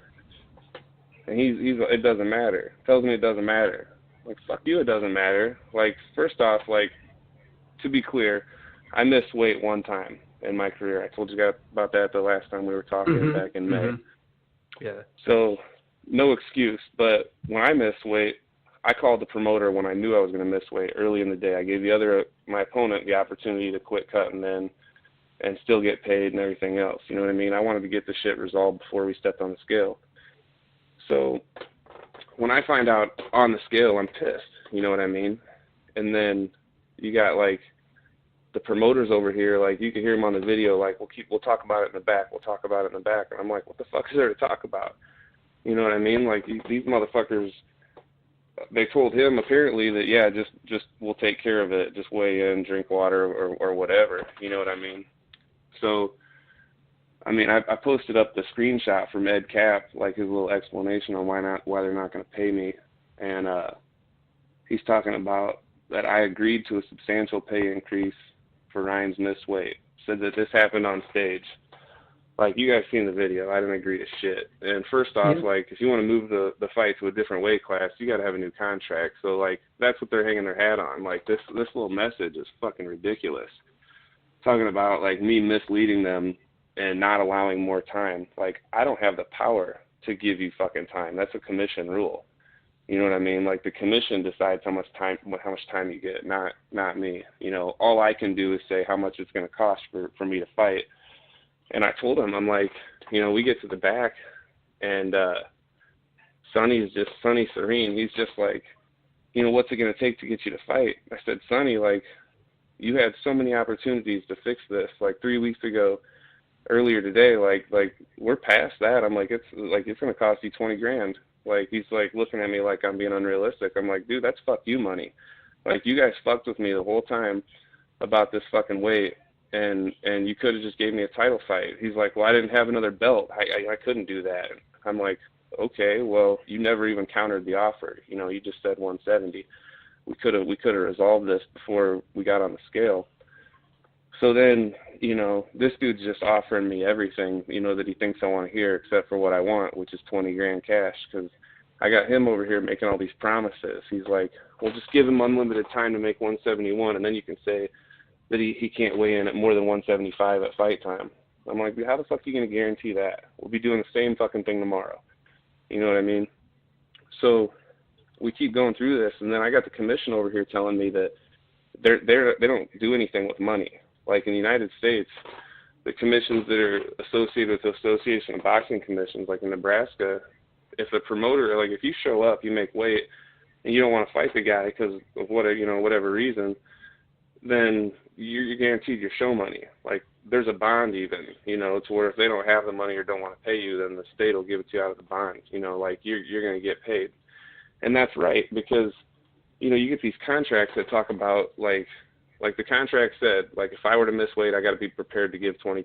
And he's it doesn't matter. Tells me it doesn't matter. Like, fuck you, it doesn't matter. Like, first off, like, to be clear, I missed weight one time in my career. I told you guys about that the last time we were talking back in May. Yeah. So, no excuse. But when I missed weight, I called the promoter when I knew I was going to miss weight early in the day. I gave my opponent the opportunity to quit cutting then and still get paid and everything else. You know what I mean? I wanted to get the shit resolved before we stepped on the scale. So when I find out on the scale, I'm pissed. You know what I mean? And then you got, like, the promoters over here, like, you can hear them on the video, like, we'll talk about it in the back. We'll talk about it in the back. And I'm like, what the fuck is there to talk about? You know what I mean? Like, these motherfuckers, they told him apparently that, yeah, just we'll take care of it. Just weigh in, drink water or whatever. You know what I mean? So, I mean, I posted up the screenshot from Ed Cap, like his little explanation on why they're not going to pay me. And he's talking about that I agreed to a substantial pay increase for Ryan's missed weight. Said that this happened on stage. Like, you guys seen the video. I didn't agree to shit. And first off, like, if you want to move the fight to a different weight class, you got to have a new contract. So, like, that's what they're hanging their hat on. Like, this little message is fucking ridiculous. Talking about, like, me misleading them and not allowing more time. Like, I don't have the power to give you fucking time. That's a commission rule. You know what I mean? Like, the commission decides how much time you get, not me. You know, all I can do is say how much it's going to cost for me to fight. And I told him, I'm like, you know, we get to the back, and Sonny Serene. He's just like, you know, what's it going to take to get you to fight? I said, Sonny, like, you had so many opportunities to fix this. Like 3 weeks ago, earlier today, like we're past that. I'm like, it's going to cost you $20,000. Like, he's like looking at me like I'm being unrealistic. I'm like, dude, that's fuck you money. Like, you guys fucked with me the whole time about this fucking weight. And you could have just gave me a title fight. He's like, well, I didn't have another belt. I couldn't do that. I'm like, okay, well, you never even countered the offer. You know, you just said 170. We could have resolved this before we got on the scale. So then, you know, this dude's just offering me everything, you know, that he thinks I want to hear, except for what I want, which is $20,000 cash, because I got him over here making all these promises. He's like, well, just give him unlimited time to make 171, and then you can say that he can't weigh in at more than 175 at fight time. I'm like, dude, how the fuck are you going to guarantee that? We'll be doing the same fucking thing tomorrow. You know what I mean? So we keep going through this, and then I got the commission over here telling me that they don't do anything with money. Like in the United States, the commissions that are associated with the Association of Boxing Commissions, like in Nebraska, if a promoter, like if you show up, you make weight, and you don't want to fight the guy because of whatever reason, then you're guaranteed your show money. Like, there's a bond even, you know, to where if they don't have the money or don't want to pay you, then the state will give it to you out of the bond. You know, like, you're going to get paid. And that's right, because, you know, you get these contracts that talk about, like the contract said, like, if I were to miss weight, I got to be prepared to give 20%.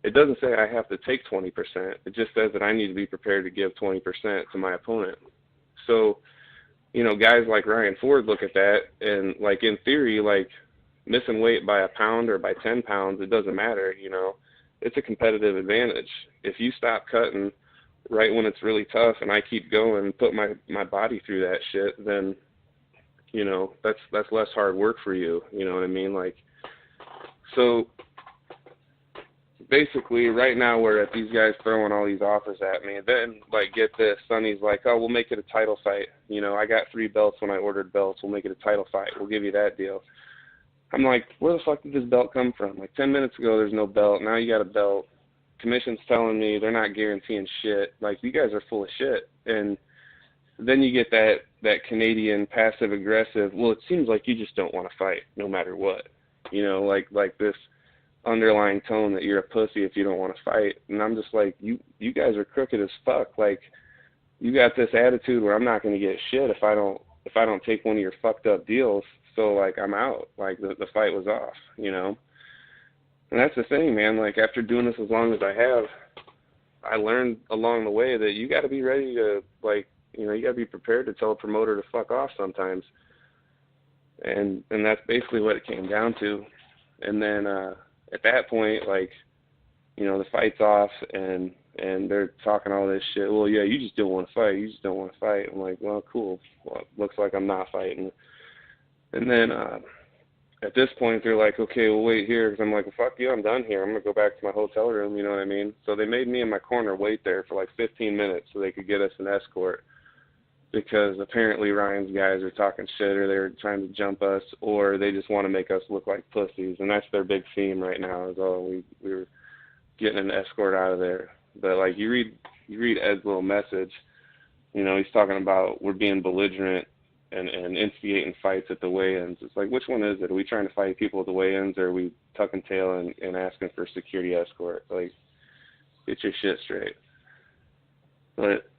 It doesn't say I have to take 20%. It just says that I need to be prepared to give 20% to my opponent. So, you know, guys like Ryan Ford look at that, and, like, in theory, like, missing weight by a pound or by 10 pounds, it doesn't matter, you know. It's a competitive advantage. If you stop cutting right when it's really tough and I keep going and put my body through that shit, then, you know, that's less hard work for you, you know what I mean? Like, so basically right now we're at these guys throwing all these offers at me, and then, like, get this, Sonny's like, oh, we'll make it a title fight. You know, I got 3 belts when I ordered belts. We'll make it a title fight. We'll give you that deal. I'm like, where the fuck did this belt come from? Like, 10 minutes ago there's no belt. Now you got a belt. Commission's telling me they're not guaranteeing shit. Like, you guys are full of shit. And then you get that Canadian passive aggressive, well, it seems like you just don't want to fight no matter what. You know, like this underlying tone that you're a pussy if you don't want to fight. And I'm just like, you guys are crooked as fuck. Like, you got this attitude where I'm not going to get shit if I don't take one of your fucked up deals. So, like, I'm out. Like, the fight was off, you know. And that's the thing, man. Like, after doing this as long as I have, I learned along the way that you got to be ready to, like, you know, you got to be prepared to tell a promoter to fuck off sometimes. And that's basically what it came down to. And then at that point, like, you know, the fight's off, and they're talking all this shit. Well, yeah, you just don't want to fight. You just don't want to fight. I'm like, well, cool. Well, it looks like I'm not fighting. And then at this point, they're like, okay, we'll wait here. Because I'm like, well, fuck you, I'm done here. I'm going to go back to my hotel room, you know what I mean? So they made me and my corner wait there for like 15 minutes so they could get us an escort. Because apparently Ryan's guys are talking shit, or they're trying to jump us, or they just want to make us look like pussies. And that's their big theme right now, is, oh, we were getting an escort out of there. But, like, you read Ed's little message, you know, he's talking about we're being belligerent and instigating fights at the weigh-ins. It's like, which one is it? Are we trying to fight people at the weigh-ins, or are we tucking tail and asking for a security escort? Like, get your shit straight. But,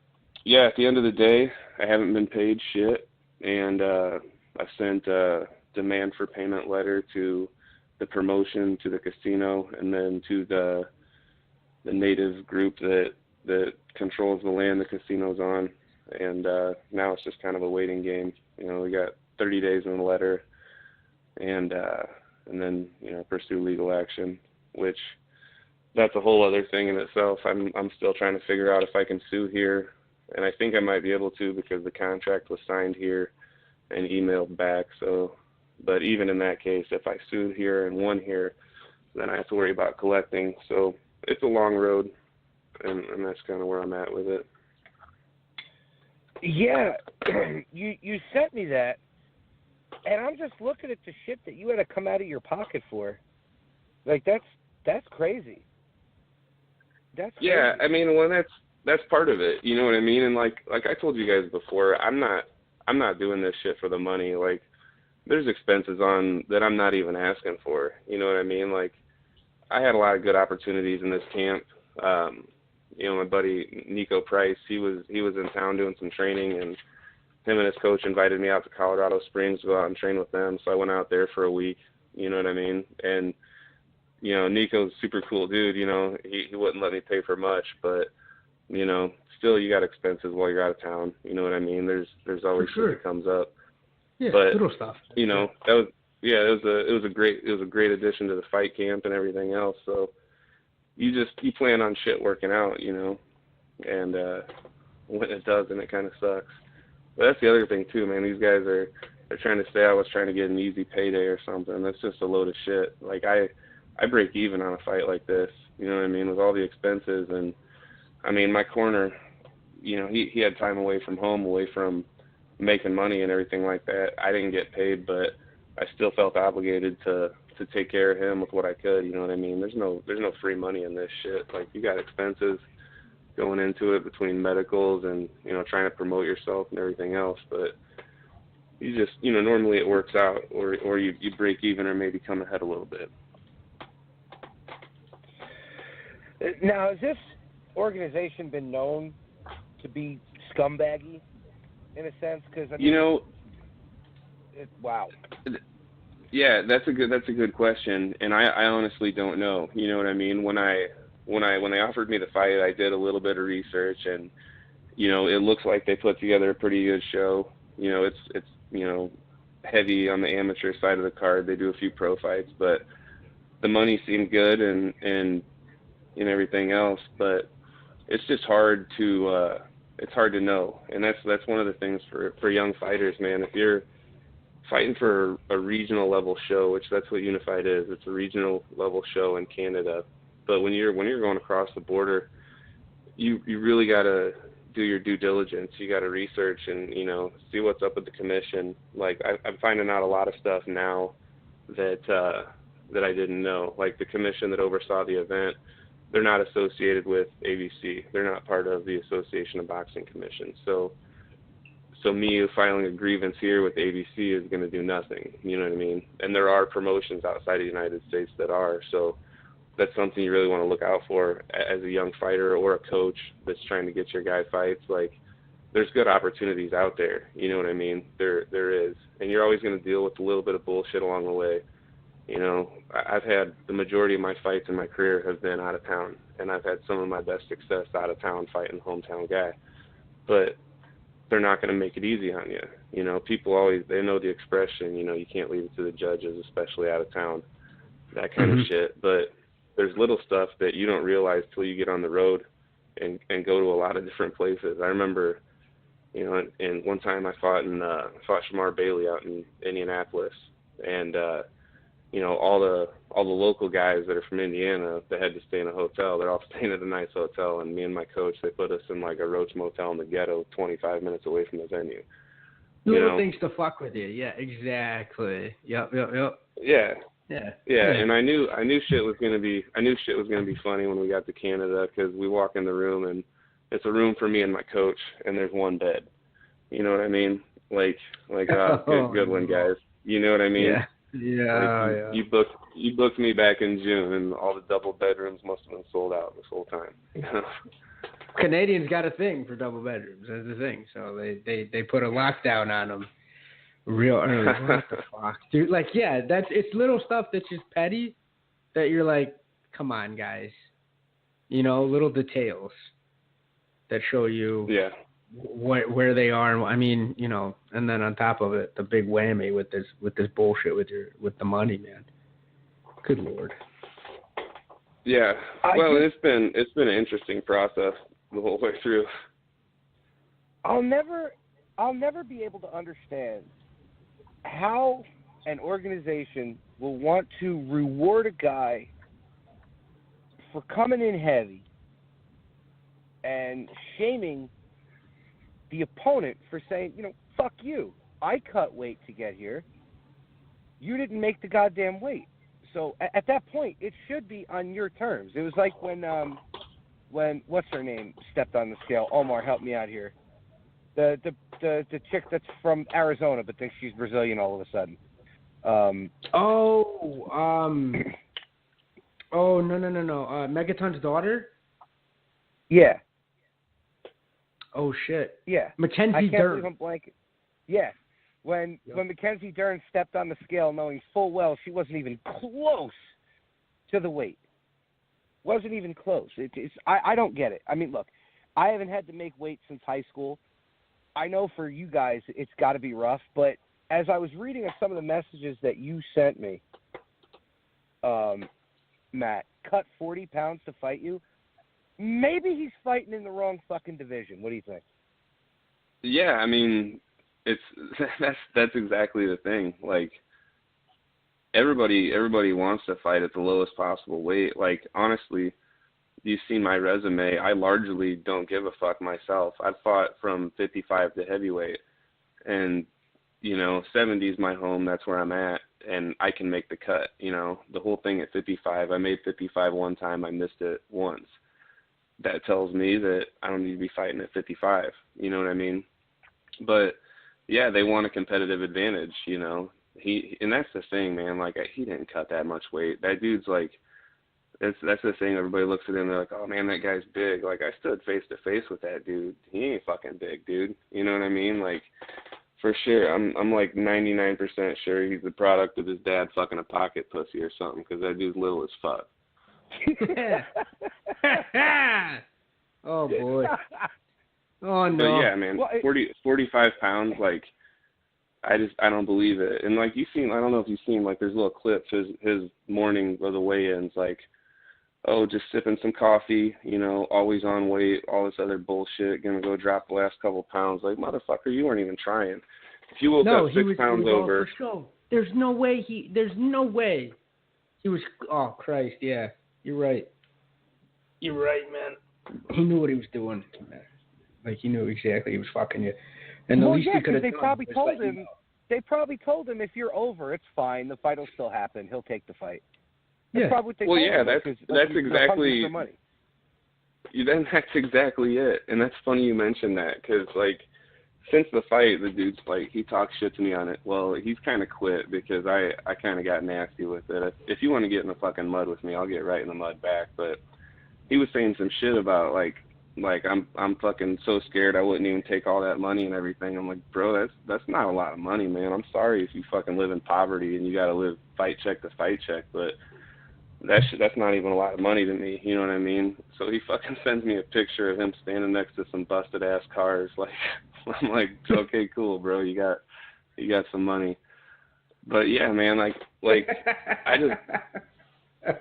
yeah, at the end of the day, I haven't been paid shit, and I sent a demand for payment letter to the promotion, to the casino, and then to the native group that controls the land the casino's on. And now it's just kind of a waiting game. You know, we got 30 days in the letter, and then pursue legal action, which that's a whole other thing in itself. I'm still trying to figure out if I can sue here, and I think I might be able to because the contract was signed here and emailed back. So, but even in that case, if I sued here and won here, then I have to worry about collecting. So it's a long road, and that's kind of where I'm at with it. Yeah, you sent me that, and I'm just looking at the shit that you had to come out of your pocket for. Like that's crazy. That's crazy. Yeah, I mean, well, that's part of it. You know what I mean? And like I told you guys before, I'm not doing this shit for the money. Like, there's expenses on that I'm not even asking for. You know what I mean? Like, I had a lot of good opportunities in this camp. My buddy Nico Price, he was in town doing some training, and him and his coach invited me out to Colorado Springs to go out and train with them. So I went out there for a week. You know what I mean? And Nico's a super cool dude. He wouldn't let me pay for much, but still you got expenses while you're out of town. You know what I mean? There's always shit that comes up. Yeah, but little stuff. that was it was a great addition to the fight camp and everything else. So you plan on shit working out, and when it doesn't, it kind of sucks. But that's the other thing too, man. These guys are trying to say I was trying to get an easy payday or something. That's just a load of shit. Like I break even on a fight like this, you know what I mean, with all the expenses. And I mean, my corner, he had time away from home, away from making money and everything like that. I didn't get paid, but I still felt obligated to take care of him with what I could, you know what I mean? There's no free money in this shit. Like, you got expenses going into it between medicals and, trying to promote yourself and everything else, but you just, normally it works out, or you break even or maybe come ahead a little bit. Now, has this organization been known to be scumbaggy in a sense? Because wow. Yeah, that's a good question, and I honestly don't know. You know what I mean? When they offered me the fight, I did a little bit of research, and it looks like they put together a pretty good show. It's heavy on the amateur side of the card. They do a few pro fights, but the money seemed good and everything else, but it's just hard to know, and that's one of the things for young fighters, man. If you're fighting for a regional level show, which that's what Unified is, it's a regional level show in Canada, but when you're going across the border, you really got to do your due diligence. You got to research and see what's up with the commission. Like, I'm finding out a lot of stuff now that I didn't know. Like, the commission that oversaw the event, they're not associated with ABC. They're not part of the Association of Boxing Commissions. So me filing a grievance here with ABC is going to do nothing. You know what I mean? And there are promotions outside of the United States that are. So that's something you really want to look out for as a young fighter or a coach that's trying to get your guy fights. Like, there's good opportunities out there. You know what I mean? There is. And you're always going to deal with a little bit of bullshit along the way. I've had the majority of my fights in my career have been out of town, and I've had some of my best success out of town fighting the hometown guy. But they're not going to make it easy on you. People always, they know the expression, you can't leave it to the judges, especially out of town, that kind of shit. But there's little stuff that you don't realize till you get on the road and go to a lot of different places. I remember, and one time I fought Shamar Bailey out in Indianapolis, and all the local guys that are from Indiana, they had to stay in a hotel. They're all staying at a nice hotel, and me and my coach, they put us in like a Roach Motel in the ghetto, 25 minutes away from the venue. Little things to fuck with you. Yeah, exactly. Yep. Yeah. Yeah. And I knew shit was gonna be funny when we got to Canada, because we walk in the room and it's a room for me and my coach, and there's one bed. You know what I mean? Like good one, guys. You know what I mean? Yeah. Yeah, You booked me back in June, and all the double bedrooms must have been sold out this whole time. Canadians got a thing for double bedrooms. That's the thing. So they put a lockdown on them real early. What the fuck, dude? Like, yeah, it's little stuff that's just petty that you're like, come on, guys. Little details that show you where they are. I mean, and then on top of it, the big whammy with this bullshit with the money, man. Good Lord. Yeah. Well, it's been an interesting process the whole way through. I'll never be able to understand how an organization will want to reward a guy for coming in heavy and shaming the opponent for saying, fuck you. I cut weight to get here. You didn't make the goddamn weight. So at that point, it should be on your terms. It was like when what's her name stepped on the scale. Omar, help me out here. The chick that's from Arizona but thinks she's Brazilian all of a sudden. No. Megaton's daughter? Yeah. Oh shit. Yeah. Mackenzie I can't Dern. believe I'm blanking. Yeah. When Mackenzie Dern stepped on the scale knowing full well she wasn't even close to the weight. Wasn't even close. I don't get it. I mean, look, I haven't had to make weight since high school. I know for you guys it's got to be rough, but as I was reading some of the messages that you sent me, Matt, cut 40 pounds to fight you, maybe he's fighting in the wrong fucking division. What do you think? Yeah, I mean, that's exactly the thing. Like, everybody wants to fight at the lowest possible weight. Like, honestly, you've seen my resume. I largely don't give a fuck myself. I've fought from 55 to heavyweight, and 70 is my home. That's where I'm at, and I can make the cut. The whole thing at 55. I made 55 one time. I missed it once. That tells me that I don't need to be fighting at 55. You know what I mean? But yeah, they want a competitive advantage. And that's the thing, man. Like, he didn't cut that much weight. That dude's like, that's the thing. Everybody looks at him, they're like, oh man, that guy's big. Like, I stood face to face with that dude. He ain't fucking big, dude. You know what I mean? Like, for sure, I'm like 99% sure he's the product of his dad fucking a pocket pussy or something, because that dude's little as fuck. Oh boy. Oh no. But yeah, man, 45 pounds, like, I don't believe it. And like, I don't know if you've seen, like, there's little clips, his morning of the weigh-ins, like, oh, just sipping some coffee, always on weight, all this other bullshit, gonna go drop the last couple pounds. Like, motherfucker, you weren't even trying. If you woke up 6 pounds over. There's no way he was, oh Christ, yeah. You're right, man. He knew what he was doing. Like, he knew exactly he was fucking you. And the least he could have done. They probably told him, if you're over, it's fine. The fight will still happen. He'll take the fight. That's probably what they told him. That's exactly. Money. Then that's exactly it. And that's funny you mentioned that, because, like, since the fight, the dude's like, he talks shit to me on it. Well, he's kind of quit because I kind of got nasty with it. If you want to get in the fucking mud with me, I'll get right in the mud back. But he was saying some shit about, like I'm fucking so scared I wouldn't even take all that money and everything. I'm like, bro, that's not a lot of money, man. I'm sorry if you fucking live in poverty and you got to live fight check to fight check, but that's not even a lot of money to me. You know what I mean? So he fucking sends me a picture of him standing next to some busted ass cars. Like, I'm like, okay, cool, bro. You got some money. But yeah, man, like I just,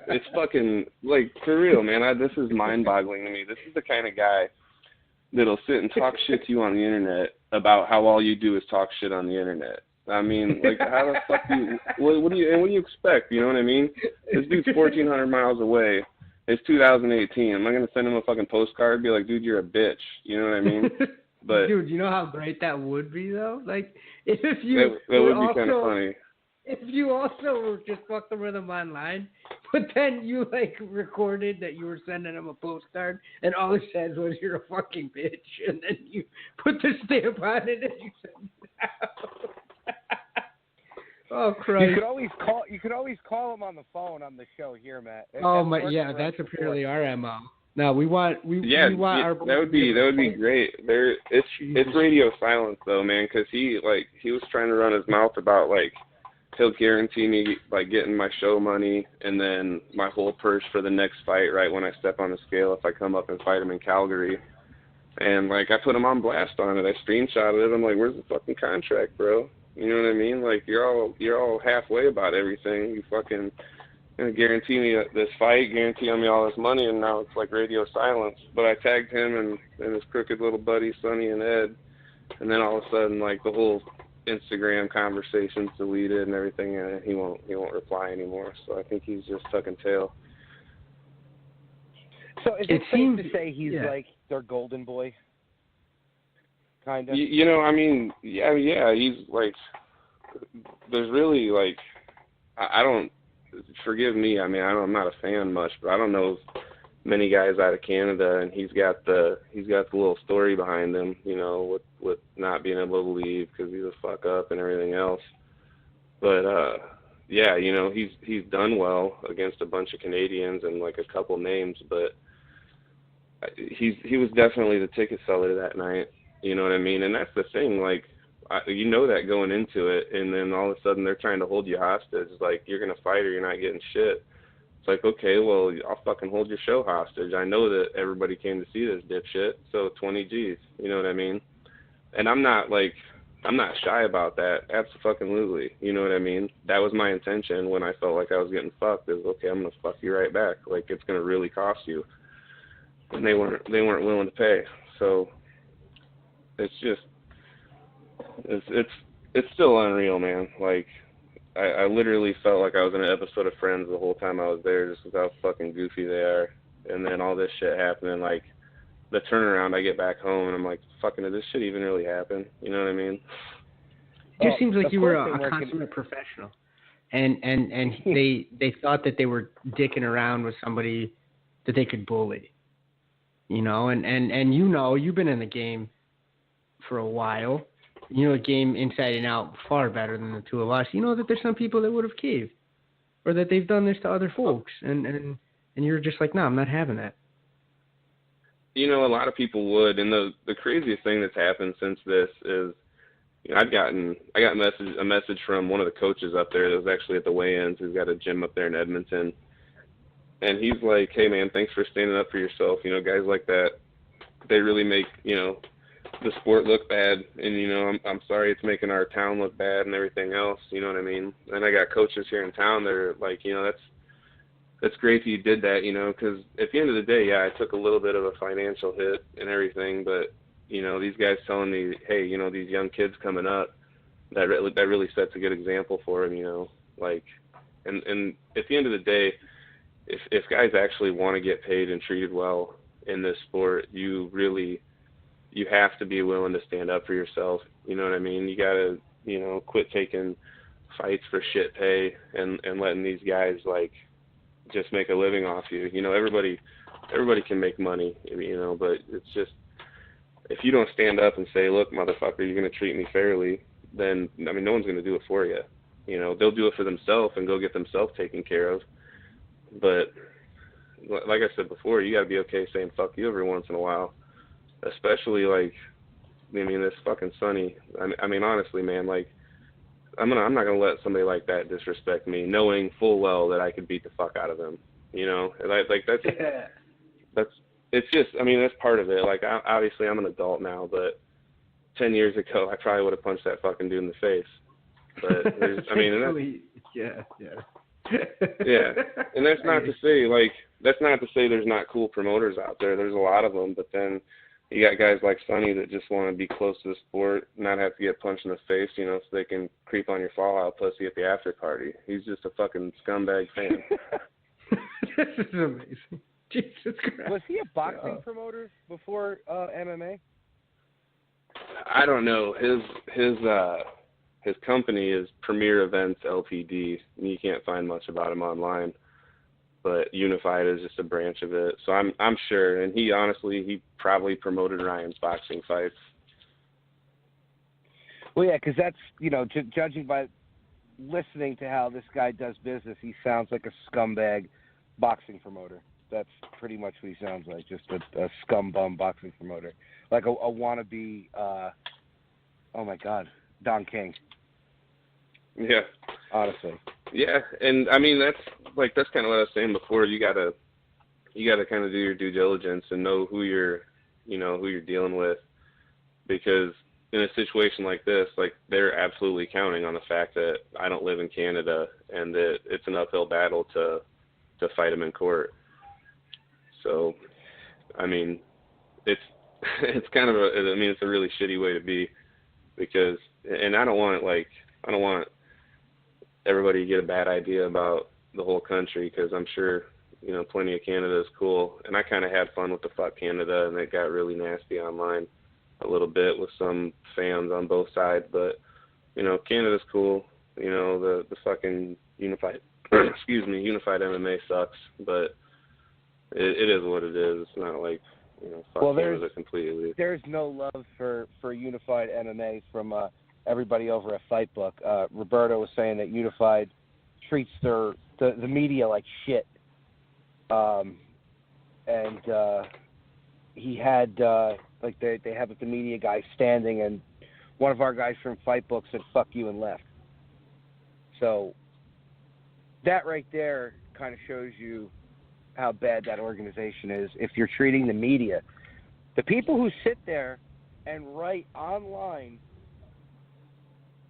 it's fucking, like, for real, man. This is mind-boggling to me. This is the kind of guy that'll sit and talk shit to you on the internet about how all you do is talk shit on the internet. I mean, like, how the fuck what do you expect? You know what I mean? This dude's 1,400 miles away. It's 2018. Am I going to send him a fucking postcard and be like, dude, you're a bitch? You know what I mean? But dude, you know how great that would be, though? Like, if you that would be kind of funny. If you also just fucked with him online, but then you, like, recorded that you were sending him a postcard, and all it says was, you're a fucking bitch, and then you put the stamp on it and you send it out. Oh Christ! You could always call him on the phone on the show here, Matt. That's apparently our MO. No, we want our. That would be great. It's radio silence though, man, because he was trying to run his mouth about, like, he'll guarantee me, like, getting my show money and then my whole purse for the next fight right when I step on the scale if I come up and fight him in Calgary. And, like, I put him on blast on it. I screenshotted it. I'm like, where's the fucking contract, bro? You know what I mean? Like, you're all halfway about everything. You fucking gonna guarantee me this fight, guarantee me all this money, and now it's like radio silence. But I tagged him and his crooked little buddy, Sonny and Ed. And then all of a sudden, like, the whole Instagram conversation's deleted and everything, and he won't reply anymore. So I think he's just tucking tail. So is it safe to say he's like their golden boy? Kind of. You know, I mean, yeah, he's like. There's really like, I don't. Forgive me. I mean, I'm not a fan much, but I don't know many guys out of Canada, and he's got the little story behind him. You know, with not being able to leave because he's a fuck up and everything else. But yeah, you know, he's done well against a bunch of Canadians and like a couple names, but he was definitely the ticket seller that night. You know what I mean? And that's the thing, like, you know that going into it, and then all of a sudden they're trying to hold you hostage. It's like, you're going to fight or you're not getting shit. It's like, okay, well, I'll fucking hold your show hostage. I know that everybody came to see this dipshit, so 20 G's. You know what I mean? And I'm not shy about that. Absolutely. You know what I mean? That was my intention when I felt like I was getting fucked, is, okay, I'm going to fuck you right back. Like, it's going to really cost you. And they weren't willing to pay. So it's just, it's still unreal, man. Like, I literally felt like I was in an episode of Friends the whole time I was there, just with how fucking goofy they are. And then all this shit happening, like, the turnaround, I get back home and I'm like, fucking, did this shit even really happen? You know what I mean? It just seems like you were a consummate professional. And they thought that they were dicking around with somebody that they could bully. You know, and you know, you've been in the game for a while. You know the game inside and out far better than the two of us. You know that there's some people that would have caved, or that they've done this to other folks, and you're just like, no, I'm not having that. You know, a lot of people would, and the craziest thing that's happened since this is, you know, I got a message from one of the coaches up there that was actually at the weigh-ins, who's got a gym up there in Edmonton. And he's like, hey, man, thanks for standing up for yourself. You know, guys like that, they really make, you know, the sport look bad. And, you know, I'm sorry it's making our town look bad and everything else. You know what I mean? And I got coaches here in town that are like, you know, that's great that you did that, you know, because at the end of the day, yeah, I took a little bit of a financial hit and everything. But, you know, these guys telling me, hey, you know, these young kids coming up, that really sets a good example for them, you know. Like, and at the end of the day, if guys actually want to get paid and treated well in this sport, you have to be willing to stand up for yourself. You know what I mean? You got to, you know, quit taking fights for shit pay and letting these guys, like, just make a living off you. You know, everybody can make money, you know, but it's just, if you don't stand up and say, look, motherfucker, you're going to treat me fairly, then, I mean, no one's going to do it for you. You know, they'll do it for themselves and go get themselves taken care of. But like I said before, you got to be okay saying fuck you every once in a while, especially, like, I mean, this fucking Sonny. I mean, honestly, man, like, I'm not gonna let somebody like that disrespect me, knowing full well that I could beat the fuck out of him. You know, like that's it's just, I mean, that's part of it. Like, obviously, I'm an adult now, but 10 years ago, I probably would have punched that fucking dude in the face. But I mean, yeah. Yeah, and that's not to say there's not cool promoters out there. There's a lot of them, but then you got guys like Sonny that just want to be close to the sport, not have to get punched in the face, you know, so they can creep on your Fallout pussy at the after party. He's just a fucking scumbag fan. This is amazing. Jesus Christ. Was he a boxing promoter before MMA? I don't know. His company is Premier Events Ltd. And you can't find much about him online, but Unified is just a branch of it. So I'm sure, and he probably promoted Ryan's boxing fights. Well, yeah, because that's, you know, judging by listening to how this guy does business, he sounds like a scumbag boxing promoter. That's pretty much what he sounds like, just a scum bum boxing promoter, like a wannabe. Oh my God, Don King. Yeah. Honestly. Yeah, and I mean that's kind of what I was saying before. You gotta kind of do your due diligence and know who you're you know, who you're dealing with, because in a situation like this, like, they're absolutely counting on the fact that I don't live in Canada and that it's an uphill battle to fight him in court. So, I mean, it's kind of it's a really shitty way to be, because, and I don't want everybody to get a bad idea about the whole country, because I'm sure, you know, plenty of Canada is cool, and I kind of had fun with the fuck Canada, and it got really nasty online a little bit with some fans on both sides, but, you know, Canada's cool. You know, the fucking unified MMA sucks, but it is what it is. It's not like, you know, fuck Canada completely. There's no love for unified MMA from everybody over at Fightbook. Roberto was saying that Unified treats the media like shit. And he had like they have the media guy standing, and one of our guys from Fightbook said "fuck you" and left. So that right there kind of shows you how bad that organization is. If you're treating the media, the people who sit there and write online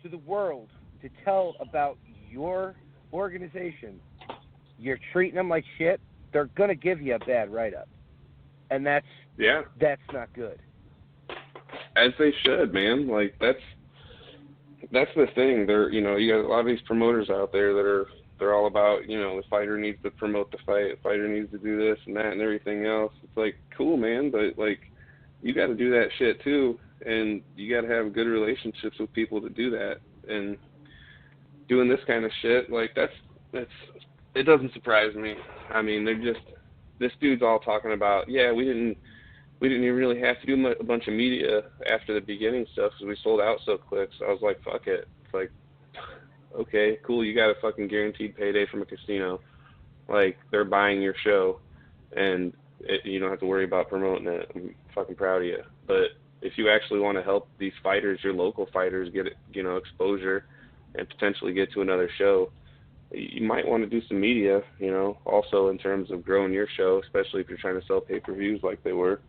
to the world to tell about your organization, you're treating them like shit, they're going to give you a bad write-up. And that's not good. As they should, man. Like, that's the thing. You know, you got a lot of these promoters out there that they're all about, you know, the fighter needs to promote the fight, the fighter needs to do this and that and everything else. It's like, cool, man, but, like, you got to do that shit too, and you got to have good relationships with people to do that. And doing this kind of shit, like, it doesn't surprise me. I mean, this dude's all talking about, we didn't even really have to do a bunch of media after the beginning stuff because we sold out so quick. So I was like, fuck it. It's like, okay, cool, you got a fucking guaranteed payday from a casino. Like, they're buying your show, and you don't have to worry about promoting it. I'm fucking proud of you. But if you actually want to help these fighters, your local fighters, get, you know, exposure and potentially get to another show, you might want to do some media, you know, also in terms of growing your show, especially if you're trying to sell pay-per-views like they were.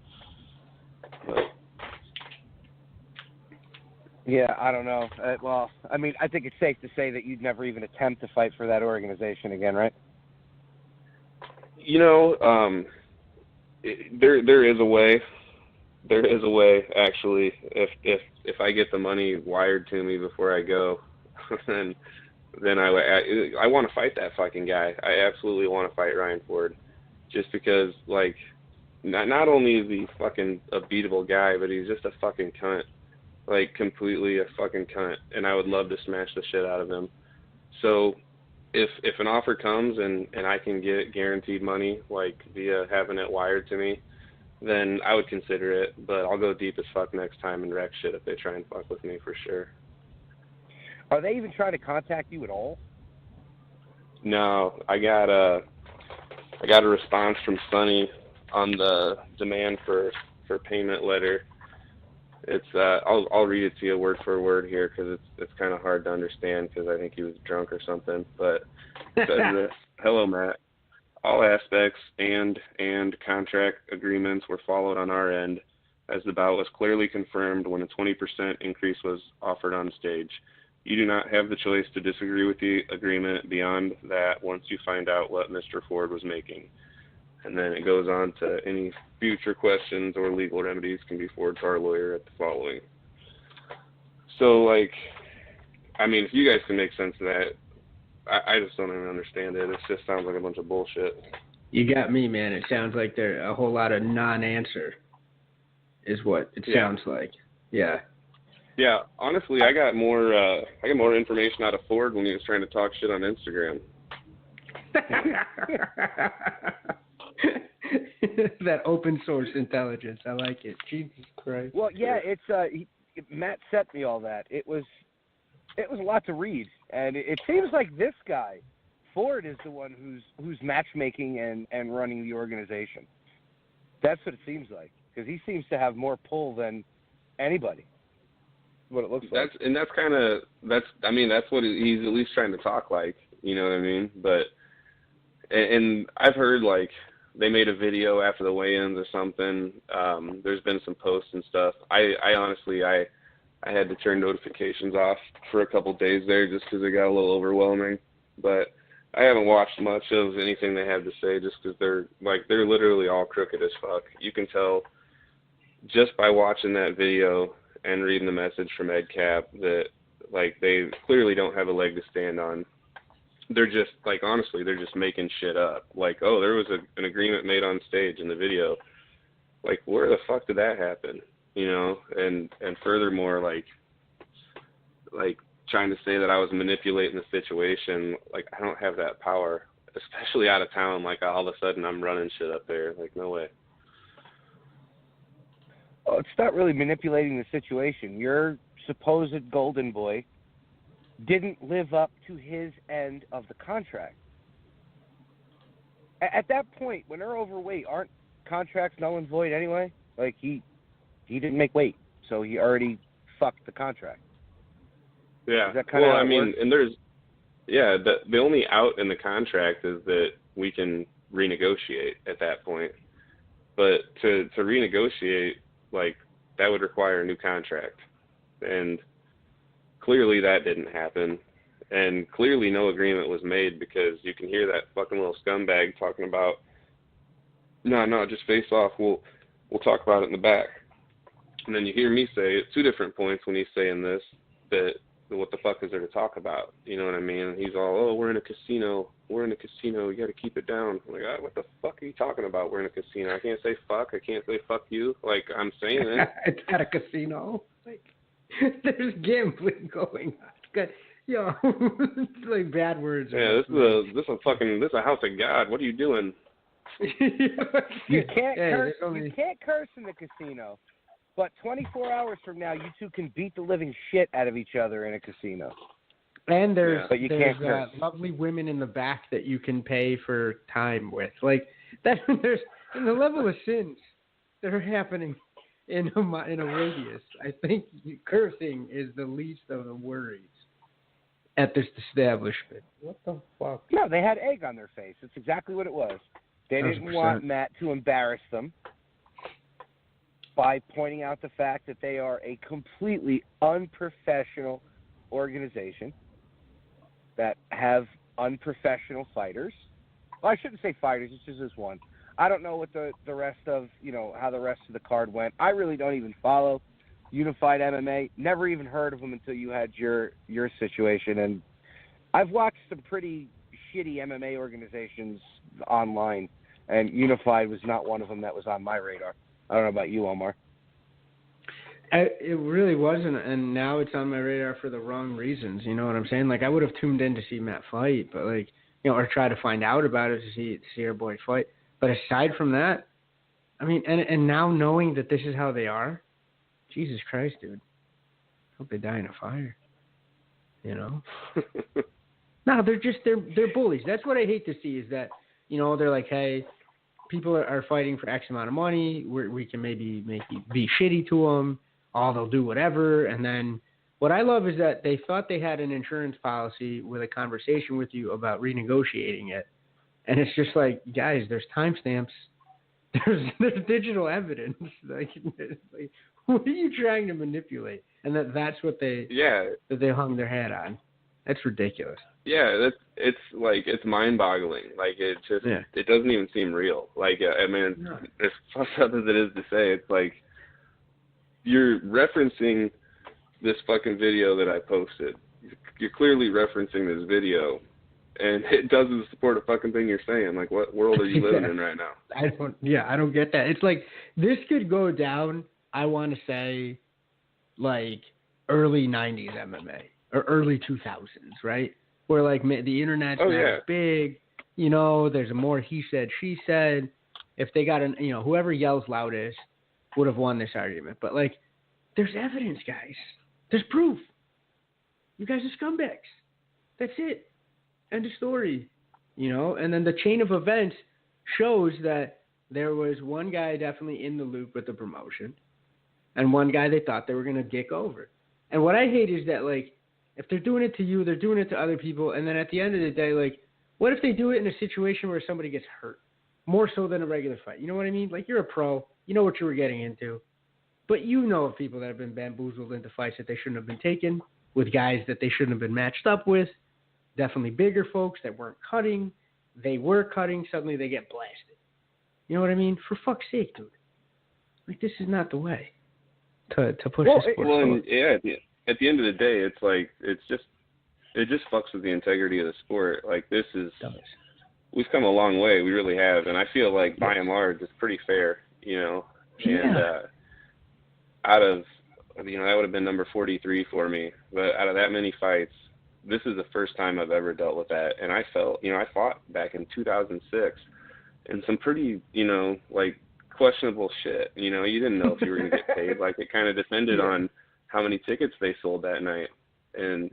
But. Yeah, I don't know. Well, I mean, I think it's safe to say that you'd never even attempt to fight for that organization again, right? You know, there is a way. There is a way, actually. If I get the money wired to me before I go, then I want to fight that fucking guy. I absolutely want to fight Ryan Ford, just because, like, not only is he fucking a beatable guy, but he's just a fucking cunt. Like, completely a fucking cunt, and I would love to smash the shit out of him. So if an offer comes and I can get guaranteed money, like via having it wired to me, then I would consider it, but I'll go deep as fuck next time and wreck shit if they try and fuck with me, for sure. Are they even trying to contact you at all? No, I got a response from Sonny on the demand for payment letter. It's I'll read it to you word for word here, because it's kind of hard to understand, because I think he was drunk or something. But it says, "Hello, Matt. All aspects and contract agreements were followed on our end, as the bout was clearly confirmed when a 20% increase was offered on stage. You do not have the choice to disagree with the agreement beyond that once you find out what Mr. Ford was making." And then it goes on to, any future questions or legal remedies can be forwarded to our lawyer at the following. So, like, I mean, if you guys can make sense of that, I just don't even understand it. It just sounds like a bunch of bullshit. You got me, man. It sounds like there's a whole lot of non-answer is what it sounds like. Yeah. Yeah, honestly, I got more information out of Ford when he was trying to talk shit on Instagram. That open source intelligence, I like it. Jesus Christ. Well, yeah, it's Matt sent me all that. It was a lot to read, and it seems like this guy, Ford, is the one who's matchmaking and running the organization. That's what it seems like, because he seems to have more pull than anybody. What it looks like. That's what he's at least trying to talk like. You know what I mean? But and I've heard, like, they made a video after the weigh-ins or something. There's been some posts and stuff. I honestly, I had to turn notifications off for a couple days there just because it got a little overwhelming. But I haven't watched much of anything they have to say just because they're literally all crooked as fuck. You can tell just by watching that video and reading the message from Ed Cap that, like, they clearly don't have a leg to stand on. They're just, like, honestly, they're just making shit up. Like, oh, there was an agreement made on stage in the video. Like, where the fuck did that happen? You know? And furthermore, like trying to say that I was manipulating the situation, like, I don't have that power, especially out of town. Like, all of a sudden I'm running shit up there. Like, no way. Oh, it's not really manipulating the situation. Your supposed golden boy didn't live up to his end of the contract. At that point, when they're overweight, aren't contracts null and void anyway? Like, he didn't make weight, so he already fucked the contract. Yeah. Is that kind well, of I mean, works? and there's, yeah, the only out in the contract is that we can renegotiate at that point. But to renegotiate, like, that would require a new contract. And clearly that didn't happen. And clearly no agreement was made, because you can hear that fucking little scumbag talking about, no, just face off. We'll talk about it in the back. And then you hear me say at two different points when he's saying this, that what the fuck is there to talk about? You know what I mean? And he's all, oh, we're in a casino. We got to keep it down. I'm like, what the fuck are you talking about? We're in a casino. I can't say fuck. I can't say fuck you. Like, I'm saying it. It's at a casino. Like, there's gambling going on. Good. Yo, it's like bad words. Yeah, this is a house of God. What are you doing? You can't curse. You can't curse in the casino. But 24 hours from now, you two can beat the living shit out of each other in a casino. And there's lovely women in the back that you can pay for time with. Like, that, there's in the level of sins that are happening in a radius. I think cursing is the least of the worries at this establishment. What the fuck? No, they had egg on their face. That's exactly what it was. They didn't 100%. want Matt to embarrass them by pointing out the fact that they are a completely unprofessional organization that have unprofessional fighters. Well, I shouldn't say fighters, it's just this one. I don't know what the rest of, how the rest of the card went. I really don't even follow Unified MMA. Never even heard of them until you had your situation. And I've watched some pretty shitty MMA organizations online, and Unified was not one of them that was on my radar. I don't know about you, Omar. It really wasn't, and now it's on my radar for the wrong reasons. You know what I'm saying? Like, I would have tuned in to see Matt fight, but or try to find out about it to see our boy fight. But aside from that, I mean, and now knowing that this is how they are, Jesus Christ, dude. Hope they die in a fire. No, they're bullies. That's what I hate to see, is that, they're like, hey, people are fighting for X amount of money. We can maybe be shitty to them. They'll do whatever. And then what I love is that they thought they had an insurance policy with a conversation with you about renegotiating it. And it's just like, guys, there's timestamps. There's digital evidence. Like, what are you trying to manipulate? And that's what they hung their hat on. That's ridiculous. Yeah, it's mind-boggling. Like, it doesn't even seem real. Like, I mean, as fucked up as it is to say, it's like you're referencing this fucking video that I posted. You're clearly referencing this video, and it doesn't support a fucking thing you're saying. Like, what world are you living in right now? I don't get that. It's like, this could go down, I want to say, like, early 90s MMA or early 2000s, right? Where, like, the internet's big, there's a more he said, she said. If they got whoever yells loudest would have won this argument. But, like, there's evidence, guys. There's proof. You guys are scumbags. That's it. End of story. And then the chain of events shows that there was one guy definitely in the loop with the promotion, and one guy they thought they were going to dick over. And what I hate is that, like, if they're doing it to you, they're doing it to other people, and then at the end of the day, like, what if they do it in a situation where somebody gets hurt? more so than a regular fight. You know what I mean? Like, you're a pro. You know what you were getting into. But you know of people that have been bamboozled into fights that they shouldn't have been taken, with guys that they shouldn't have been matched up with, definitely bigger folks that weren't cutting. They were cutting. Suddenly they get blasted. You know what I mean? For fuck's sake, dude. Like, this is not the way to push the sport forward. Yeah, at the end of the day, it's like, it just fucks with the integrity of the sport. Like, we've come a long way. We really have. And I feel like, by and large, it's pretty fair, you know. And out of, you know, that would have been number 43 for me. But out of that many fights, this is the first time I've ever dealt with that. And I felt, you know, I fought back in 2006 and some pretty, you know, like, questionable shit. You know, you didn't know if you were going to get paid. Like, it kind of depended on how many tickets they sold that night. And,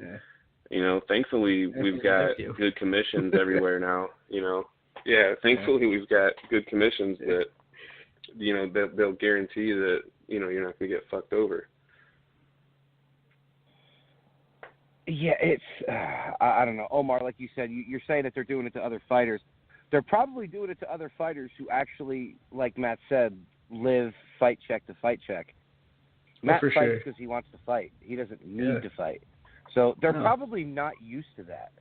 you know, thankfully we've got good commissions everywhere now, you know. Yeah, thankfully we've got good commissions that, you know, they'll guarantee that, you know, you're not going to get fucked over. Yeah, it's, I don't know. Omar, like you said, you're saying that they're doing it to other fighters. They're probably doing it to other fighters who actually, like Matt said, live fight check to fight check. Matt fights because he wants to fight. He doesn't need to fight. So they're probably not used to that,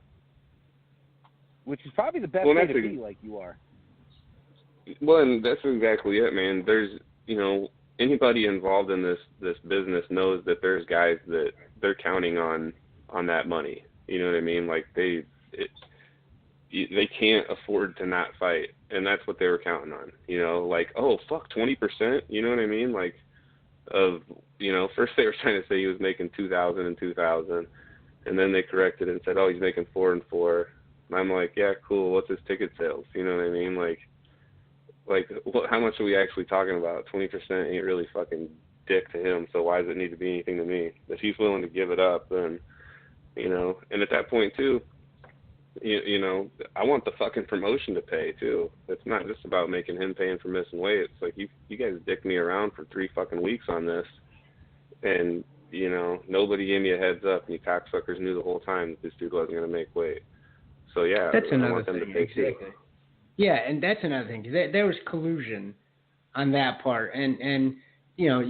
which is probably the best way to be like you are. Well, and that's exactly it, man. There's, you know, anybody involved in this business knows that there's guys that they're counting on that money. You know what I mean? Like, they can't afford to not fight, and that's what they were counting on. You know, like, oh fuck, 20%. You know what I mean? Like, of, you know, first they were trying to say he was making 2,000 and 2,000, and then they corrected it and said, oh, he's making 4 and 4. And I'm like, yeah, cool. What's his ticket sales? You know what I mean? Like, how much are we actually talking about? 20% ain't really fucking dick to him, so why does it need to be anything to me? If he's willing to give it up, then, you know, and at that point, too, you know, I want the fucking promotion to pay, too. It's not just about making him paying for missing weight. It's like, you guys dicked me around for 3 fucking weeks on this, and, you know, nobody gave me a heads up, and you cocksuckers knew the whole time that this dude wasn't going to make weight. So, yeah, that's I want them to pay, too. Yeah, and that's another thing. There was collusion on that part. And you know,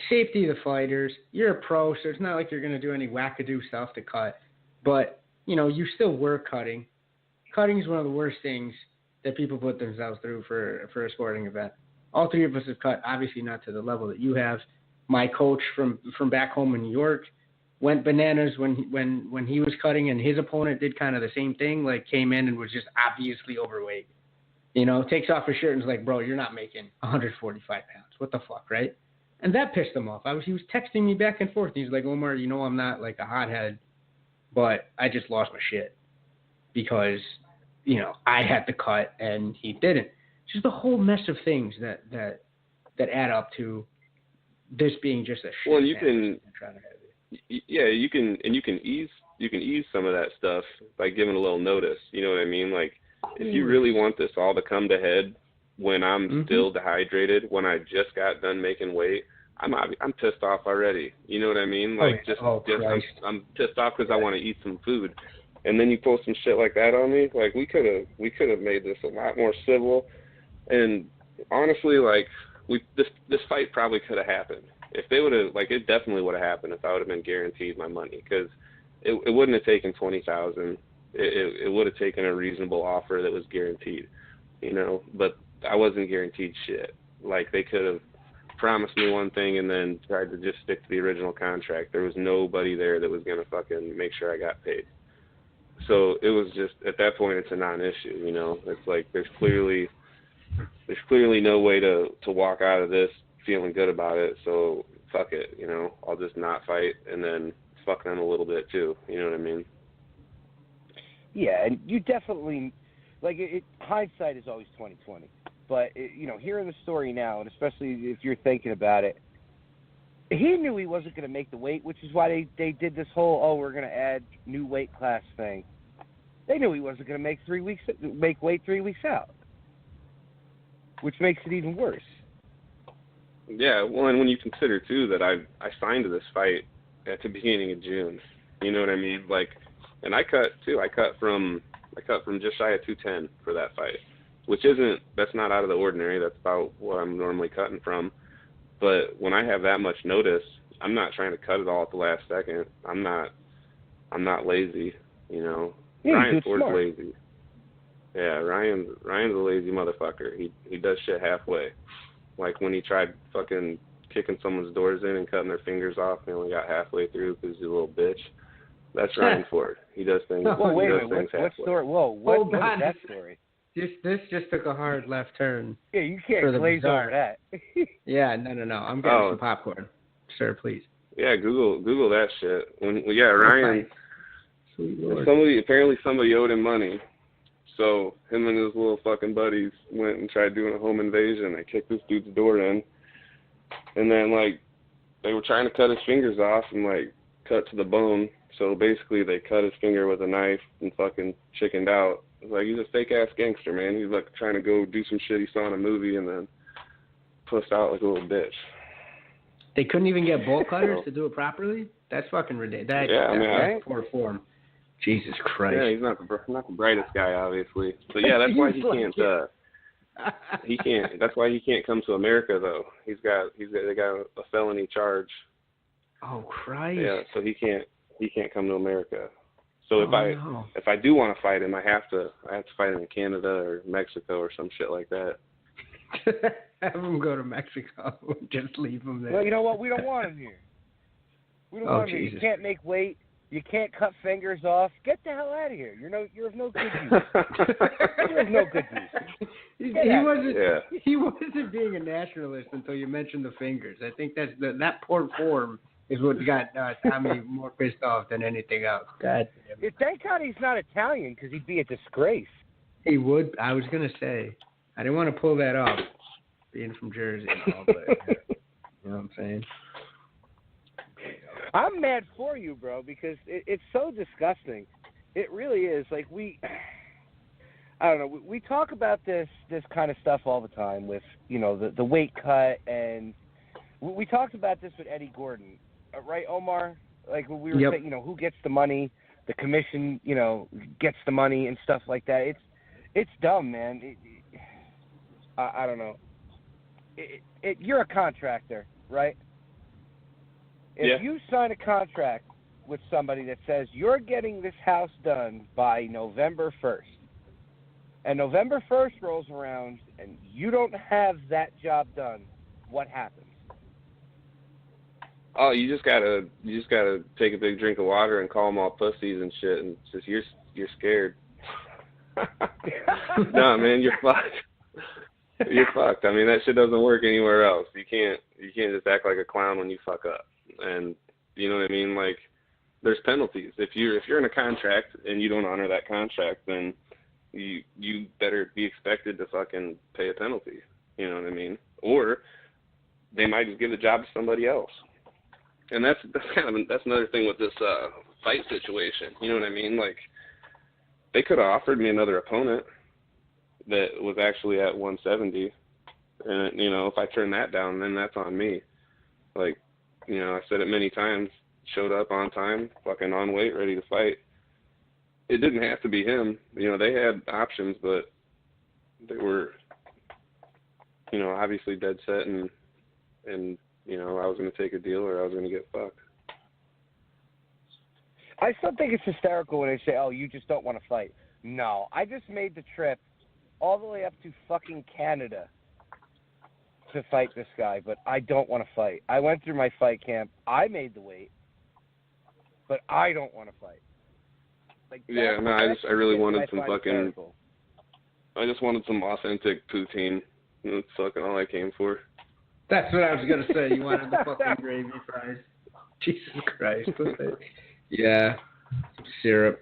safety of the fighters. You're a pro, so it's not like you're going to do any wackadoo stuff to cut. But, you know, you still were cutting. Cutting is one of the worst things that people put themselves through for a sporting event. All 3 of us have cut, obviously not to the level that you have. My coach from back home in New York went bananas when he was cutting, and his opponent did kind of the same thing, like came in and was just obviously overweight. You know, takes off his shirt and is like, bro, you're not making 145 pounds. What the fuck, right? And that pissed him off. He was texting me back and forth. He was like, Omar, you know I'm not like a hothead, but I just lost my shit because, you know, I had to cut and he didn't. Just a whole mess of things that add up to this being just a shit. Well, you can ease some of that stuff by giving a little notice. You know what I mean? Like, if you really want this all to come to head when I'm still dehydrated, when I just got done making weight, I'm pissed off already. You know what I mean? Like, I'm pissed off because I want to eat some food, and then you pull some shit like that on me. Like, we could have made this a lot more civil, and honestly, like, this fight probably could have happened if they would have. Like, it definitely would have happened if I would have been guaranteed my money, because it wouldn't have taken 20,000. It would have taken a reasonable offer that was guaranteed, you know, but I wasn't guaranteed shit. Like, they could have promised me one thing and then tried to just stick to the original contract. There was nobody there that was going to fucking make sure I got paid. So it was just, at that point, it's a non-issue, you know. It's like, there's clearly no way to walk out of this feeling good about it, so fuck it, you know. I'll just not fight and then fuck them a little bit too, you know what I mean? Yeah, and you definitely, like, hindsight is always 20/20. But, you know, hearing the story now, and especially if you're thinking about it, he knew he wasn't going to make the weight, which is why they did this whole, we're going to add new weight class thing. They knew he wasn't going to make weight 3 weeks out, which makes it even worse. Yeah, well, and when you consider, too, that I signed to this fight at the beginning of June, you know what I mean? Like, and I cut, too. I cut from just shy of 210 for that fight, that's not out of the ordinary. That's about what I'm normally cutting from. But when I have that much notice, I'm not trying to cut it all at the last second. I'm not lazy, you know. Yeah, Ryan Ford's smart. lazy. Yeah, Ryan's a lazy motherfucker. He does shit halfway. Like when he tried fucking kicking someone's doors in and cutting their fingers off, and only got halfway through because he's a little bitch. That's Ryan Ford. He does things. Whoa, wait a minute. What story? Whoa, what is that story? This just took a hard left turn. Yeah, you can't glaze over that. Yeah, no. I'm getting some popcorn. Sir, please. Yeah, Google that shit. Ryan. Sweet Lord. Apparently somebody owed him money. So him and his little fucking buddies went and tried doing a home invasion. They kicked this dude's door in. And then, like, they were trying to cut his fingers off and, like, cut to the bone. So basically they cut his finger with a knife and fucking chickened out. Like, he's a fake-ass gangster, man. He's, like, trying to go do some shit he saw in a movie and then pussed out like a little bitch. They couldn't even get bolt cutters to do it properly? That's fucking ridiculous. That's poor form. Jesus Christ. Yeah, he's not the brightest guy, obviously. But yeah, that's why he can't. That's why he can't come to America, though. They got a felony charge. Oh Christ. Yeah, so he can't come to America. So if I do want to fight him, I have to fight him in Canada or Mexico or some shit like that. Have him go to Mexico. Just leave him there. Well, you know what? We don't want him here. We don't want him here. You can't make weight. You can't cut fingers off. Get the hell out of here. You're of no good use. You're of no good use. He wasn't being a nationalist until you mentioned the fingers. I think that poor form is what got Tommy more pissed off than anything else. God damn it. Thank God he's not Italian, because he'd be a disgrace. He would. I was going to say. I didn't want to pull that off, being from Jersey and all, but you know what I'm saying? I'm mad for you, bro, because it's so disgusting. It really is. Like, I don't know, we talk about this kind of stuff all the time with, you know, the weight cut, and we talked about this with Eddie Gordon, right, Omar? Like, we were saying, you know, who gets the money, the commission, you know, gets the money and stuff like that. It's dumb, man. I don't know. You're a contractor, right? If you sign a contract with somebody that says you're getting this house done by November 1st, and November 1st rolls around and you don't have that job done, what happens? Oh, you just gotta take a big drink of water and call them all pussies and shit, and just you're scared. No, man, you're fucked. You're fucked. I mean, that shit doesn't work anywhere else. You can't just act like a clown when you fuck up. And you know what I mean? Like, there's penalties. If you're in a contract and you don't honor that contract, then you better be expected to fucking pay a penalty. You know what I mean? Or they might just give the job to somebody else. And that's another thing with this fight situation. You know what I mean? Like, they could have offered me another opponent that was actually at 170, and you know, if I turn that down, then that's on me. Like, you know, I said it many times, showed up on time, fucking on weight, ready to fight. It didn't have to be him. You know, they had options, but they were, you know, obviously dead set, and you know, I was going to take a deal or I was going to get fucked. I still think it's hysterical when they say, oh, you just don't want to fight. No, I just made the trip all the way up to fucking Canada to fight this guy, but I don't want to fight. I went through my fight camp. I made the weight, but I don't want to fight. Like, yeah, no, I really wanted some fucking, I just wanted some authentic poutine. That's fucking all I came for. That's what I was going to say. You wanted the fucking gravy fries. Jesus Christ. Yeah. Syrup.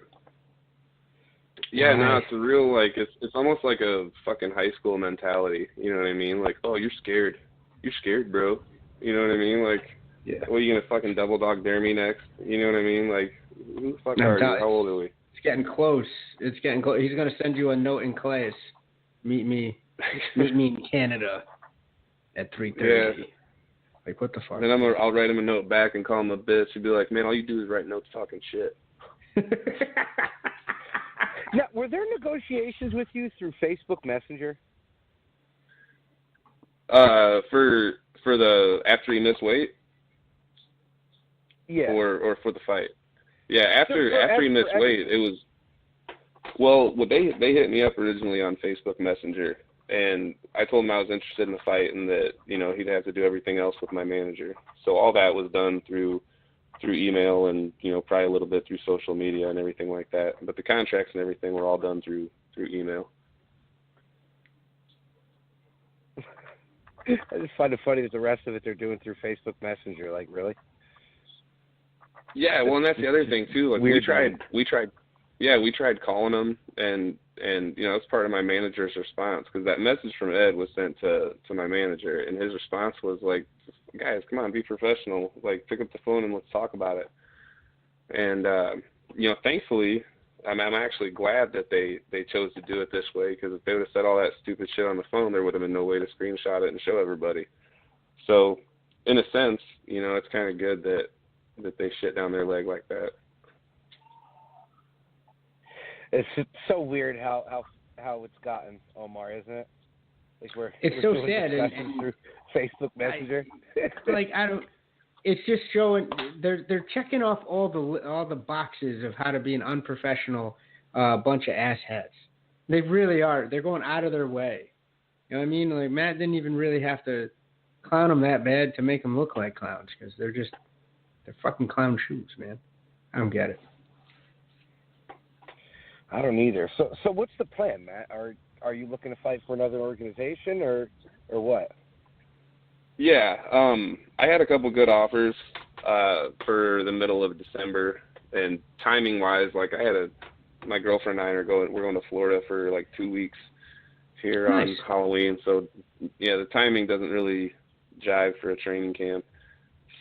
Yeah, no, it's a real, like, it's almost like a fucking high school mentality. You know what I mean? Like, oh, you're scared. You're scared, bro. You know what I mean? Like, yeah. What, are you going to fucking double dog dare me next? You know what I mean? Like, who the fuck are you? How old are we? It's getting close. It's getting close. He's going to send you a note in class. Meet me in Canada at 3:30. Yeah. Like, what the fuck? Then I'll write him a note back and call him a bitch. He'd be like, man, all you do is write notes talking shit. Now, were there negotiations with you through Facebook Messenger? For the after he missed weight? Yeah. Or for the fight? Yeah, after he missed weight, it was. Well, they hit me up originally on Facebook Messenger, and I told him I was interested in the fight and that he'd have to do everything else with my manager. So all that was done through email and probably a little bit through social media and everything like that. But the contracts and everything were all done through email. I just find it funny that the rest of it they're doing through Facebook Messenger. Like, really? Yeah, well, and that's the other thing too. Like, we tried calling them, and it's part of my manager's response, because that message from Ed was sent to my manager, and his response was like, "Guys, come on, be professional. Like, pick up the phone and let's talk about it." And thankfully, I'm actually glad that they chose to do it this way, because if they would have said all that stupid shit on the phone, there would have been no way to screenshot it and show everybody. So, in a sense, it's kind of good that they shit down their leg like that. It's so weird how it's gotten, Omar, isn't it? Like we're so doing sad discussions through Facebook Messenger. It's just showing they're checking off all the boxes of how to be an unprofessional bunch of assheads. They really are. They're going out of their way. You know what I mean? Like, Matt didn't even really have to clown them that bad to make them look like clowns, because they're fucking clown shoes, man. I don't get it. I don't either. So what's the plan, Matt? Are you looking to fight for another organization or what? Yeah, I had a couple good offers for the middle of December, and timing wise, like my girlfriend and I we're going to Florida for like 2 weeks here on Halloween. So yeah, the timing doesn't really jive for a training camp.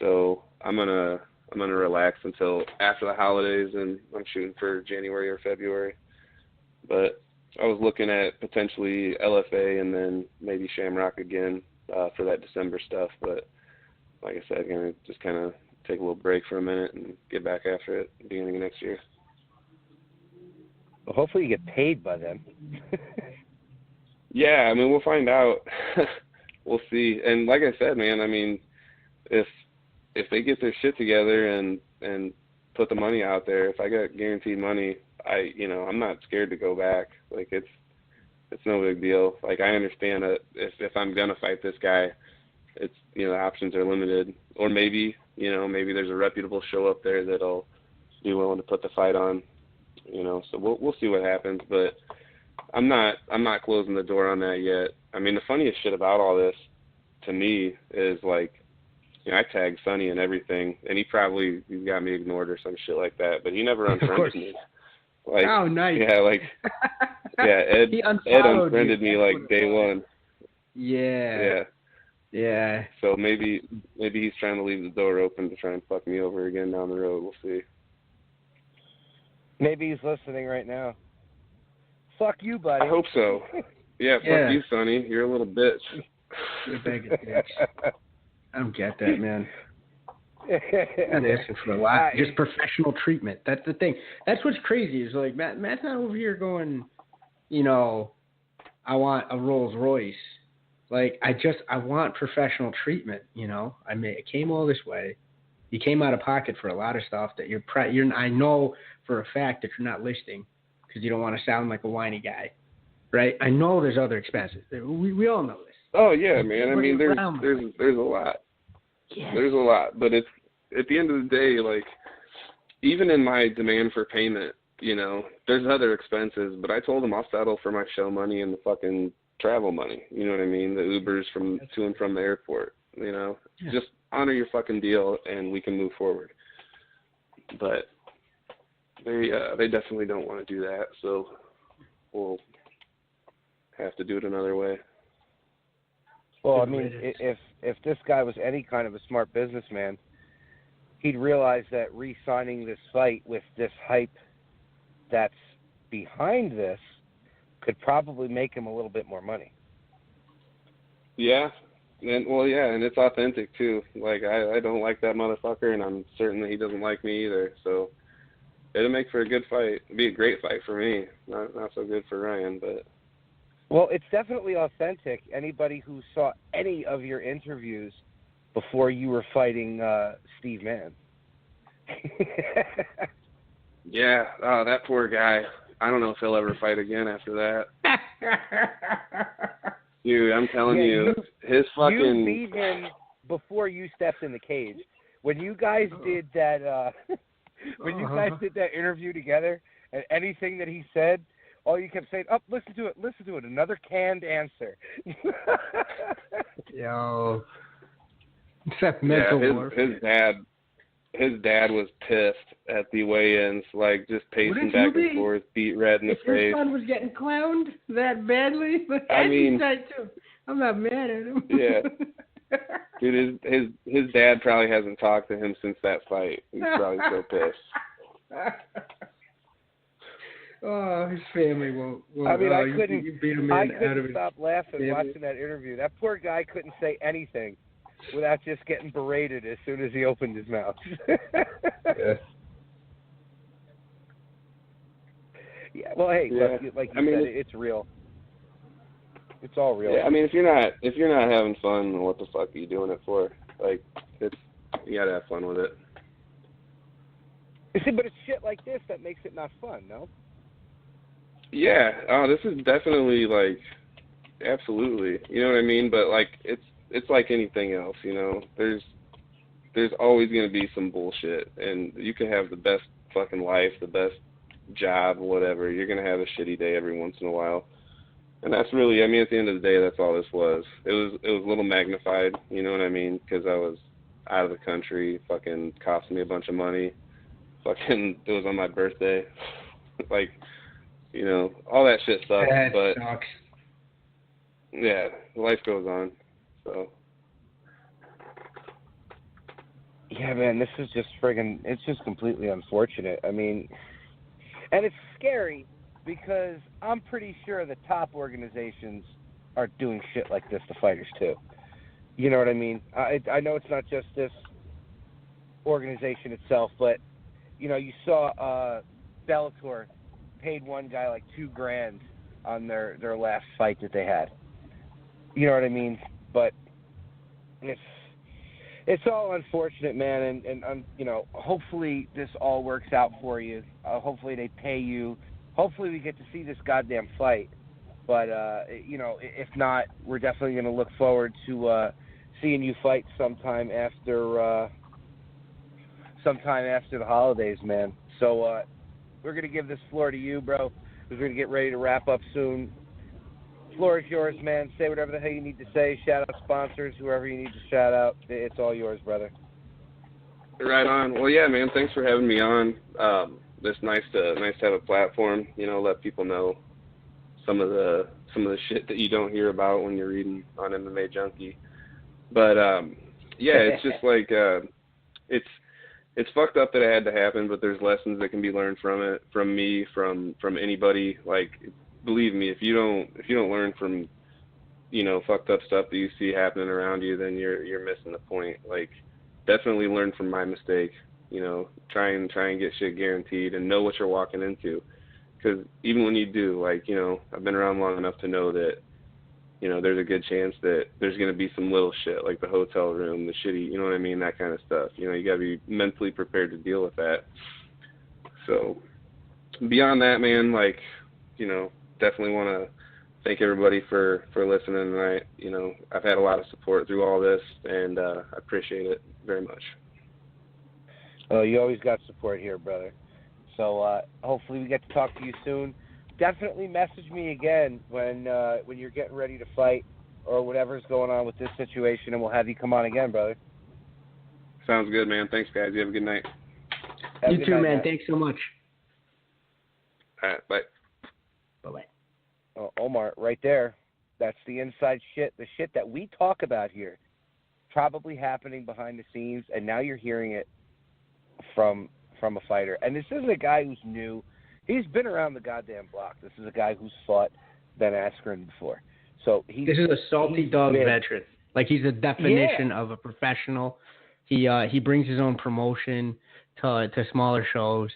So I'm gonna relax until after the holidays, and I'm shooting for January or February. But I was looking at potentially LFA and then maybe Shamrock again for that December stuff. But like I said, I'm gonna just kind of take a little break for a minute and get back after it beginning of next year. Well, hopefully you get paid by then. Yeah, I mean, we'll find out. We'll see. And like I said, man, I mean, if they get their shit together and put the money out there, if I got guaranteed money, I'm not scared to go back. Like, it's no big deal. Like, I understand that if I'm gonna fight this guy, it's the options are limited. Or maybe there's a reputable show up there that'll be willing to put the fight on. So we'll see what happens. But I'm not closing the door on that yet. I mean, the funniest shit about all this to me is, like, I tagged Sonny and everything, and he got me ignored or some shit like that, but he never unfriended me. Like, oh, nice. Yeah, like, yeah, Ed unfriended me like day one. Yeah. Yeah. So maybe he's trying to leave the door open to try and fuck me over again down the road. We'll see. Maybe he's listening right now. Fuck you, buddy. I hope so. Yeah, fuck you, Sonny. You're a little bitch. You're a big bitch. I don't get that, man. I'm asking for a lot. Just professional treatment. That's the thing. That's what's crazy. Is like Matt's not over here going, I want a Rolls Royce. Like, I want professional treatment. I came all this way. You came out of pocket for a lot of stuff that I know for a fact that you're not listing because you don't want to sound like a whiny guy, right? I know there's other expenses. We all know this. Oh yeah, man. I mean, there's a lot. Yes. There's a lot, but it's at the end of the day, like, even in my demand for payment, there's other expenses. But I told them I'll settle for my show money and the fucking travel money. You know what I mean? The Ubers to and from the airport. Just honor your fucking deal and we can move forward. But they definitely don't want to do that, so we'll have to do it another way. Well, I mean, if this guy was any kind of a smart businessman, he'd realize that re-signing this fight with this hype that's behind this could probably make him a little bit more money. Yeah. And it's authentic too. Like, I don't like that motherfucker, and I'm certain that he doesn't like me either. So it'll make for a good fight. It'd be a great fight for me. Not so good for Ryan, but. Well, it's definitely authentic. Anybody who saw any of your interviews before you were fighting Steve Mann. Yeah, that poor guy. I don't know if he'll ever fight again after that. Dude, I'm telling you, his fucking... You beat him before you stepped in the cage. When you guys did that, did that interview together, and anything that he said, all you kept saying, "Oh, listen to it, another canned answer." Yo, except mental warfare. His dad was pissed at the weigh-ins, like just pacing back and forth, beat red in the face. Your son was getting clowned that badly, I mean, too. I'm not mad at him. Yeah, dude, his dad probably hasn't talked to him since that fight. He's probably so pissed. Oh, his family won't. I mean, I couldn't couldn't stop laughing watching that interview. That poor guy couldn't say anything without just getting berated as soon as he opened his mouth. Yeah. Yeah. Well, hey, like you said, it's real. It's all real. Yeah, I mean, if you're not having fun, then what the fuck are you doing it for? Like, you gotta have fun with it. You see, but it's shit like this that makes it not fun, no? Yeah. Oh, this is definitely like, absolutely. You know what I mean? But like, it's like anything else. You know, there's always gonna be some bullshit, and you can have the best fucking life, the best job, whatever. You're gonna have a shitty day every once in a while. And that's really, I mean, at the end of the day, that's all this was. It was a little magnified, you know what I mean? Because I was out of the country, fucking cost me a bunch of money. Fucking, it was on my birthday. Like, you know, all that shit sucks. But sucks. Yeah, life goes on. So. Yeah, man, this is just friggin', it's just completely unfortunate. I mean, and it's scary because I'm pretty sure the top organizations are doing shit like this to fighters too. You know what I mean? I know it's not just this organization itself, but, you know, you saw Bellator paid one guy like $2,000 on their last fight that they had. You know what I mean? But it's all unfortunate, man, and you know, hopefully this all works out for you. Hopefully they pay you. Hopefully we get to see this goddamn fight. But, you know, if not, we're definitely going to look forward to seeing you fight sometime after the holidays, man. So we're going to give this floor to you, bro. We're going to get ready to wrap up soon. Floor is yours, man. Say whatever the hell you need to say. Shout out sponsors, whoever you need to shout out. It's all yours, brother. Right on. Well, yeah, man. Thanks for having me on. It's nice to have a platform. You know, let people know some of the shit that you don't hear about when you're reading on MMA Junkie. But yeah, it's just like it's fucked up that it had to happen. But there's lessons that can be learned from it, from me, from anybody. Like, believe me, if you don't learn from, you know, fucked up stuff that you see happening around you, then you're missing the point. Like, definitely learn from my mistake. You know, try and get shit guaranteed and know what you're walking into. Because even when you do, like, you know, I've been around long enough to know that, you know, there's a good chance that there's going to be some little shit, like the hotel room, the shitty, you know what I mean, that kind of stuff. You know, you got to be mentally prepared to deal with that. So, beyond that, man, like, you know, definitely want to thank everybody for listening tonight. You know, I've had a lot of support through all this, and I appreciate it very much. Oh, you always got support here, brother. So hopefully we get to talk to you soon. Definitely message me again when you're getting ready to fight or whatever's going on with this situation, and we'll have you come on again, brother. Sounds good, man. Thanks, guys. You have a good night. You too, man. Thanks so much. All right, bye. Bye-bye. Oh, Omar, right there. That's the inside shit, the shit that we talk about here. Probably happening behind the scenes, and now you're hearing it from a fighter. And this isn't a guy who's new. He's been around the goddamn block. This is a guy who's fought Ben Askren before. So this is a salty dog veteran. Like, he's a definition of a professional. He brings his own promotion to smaller shows.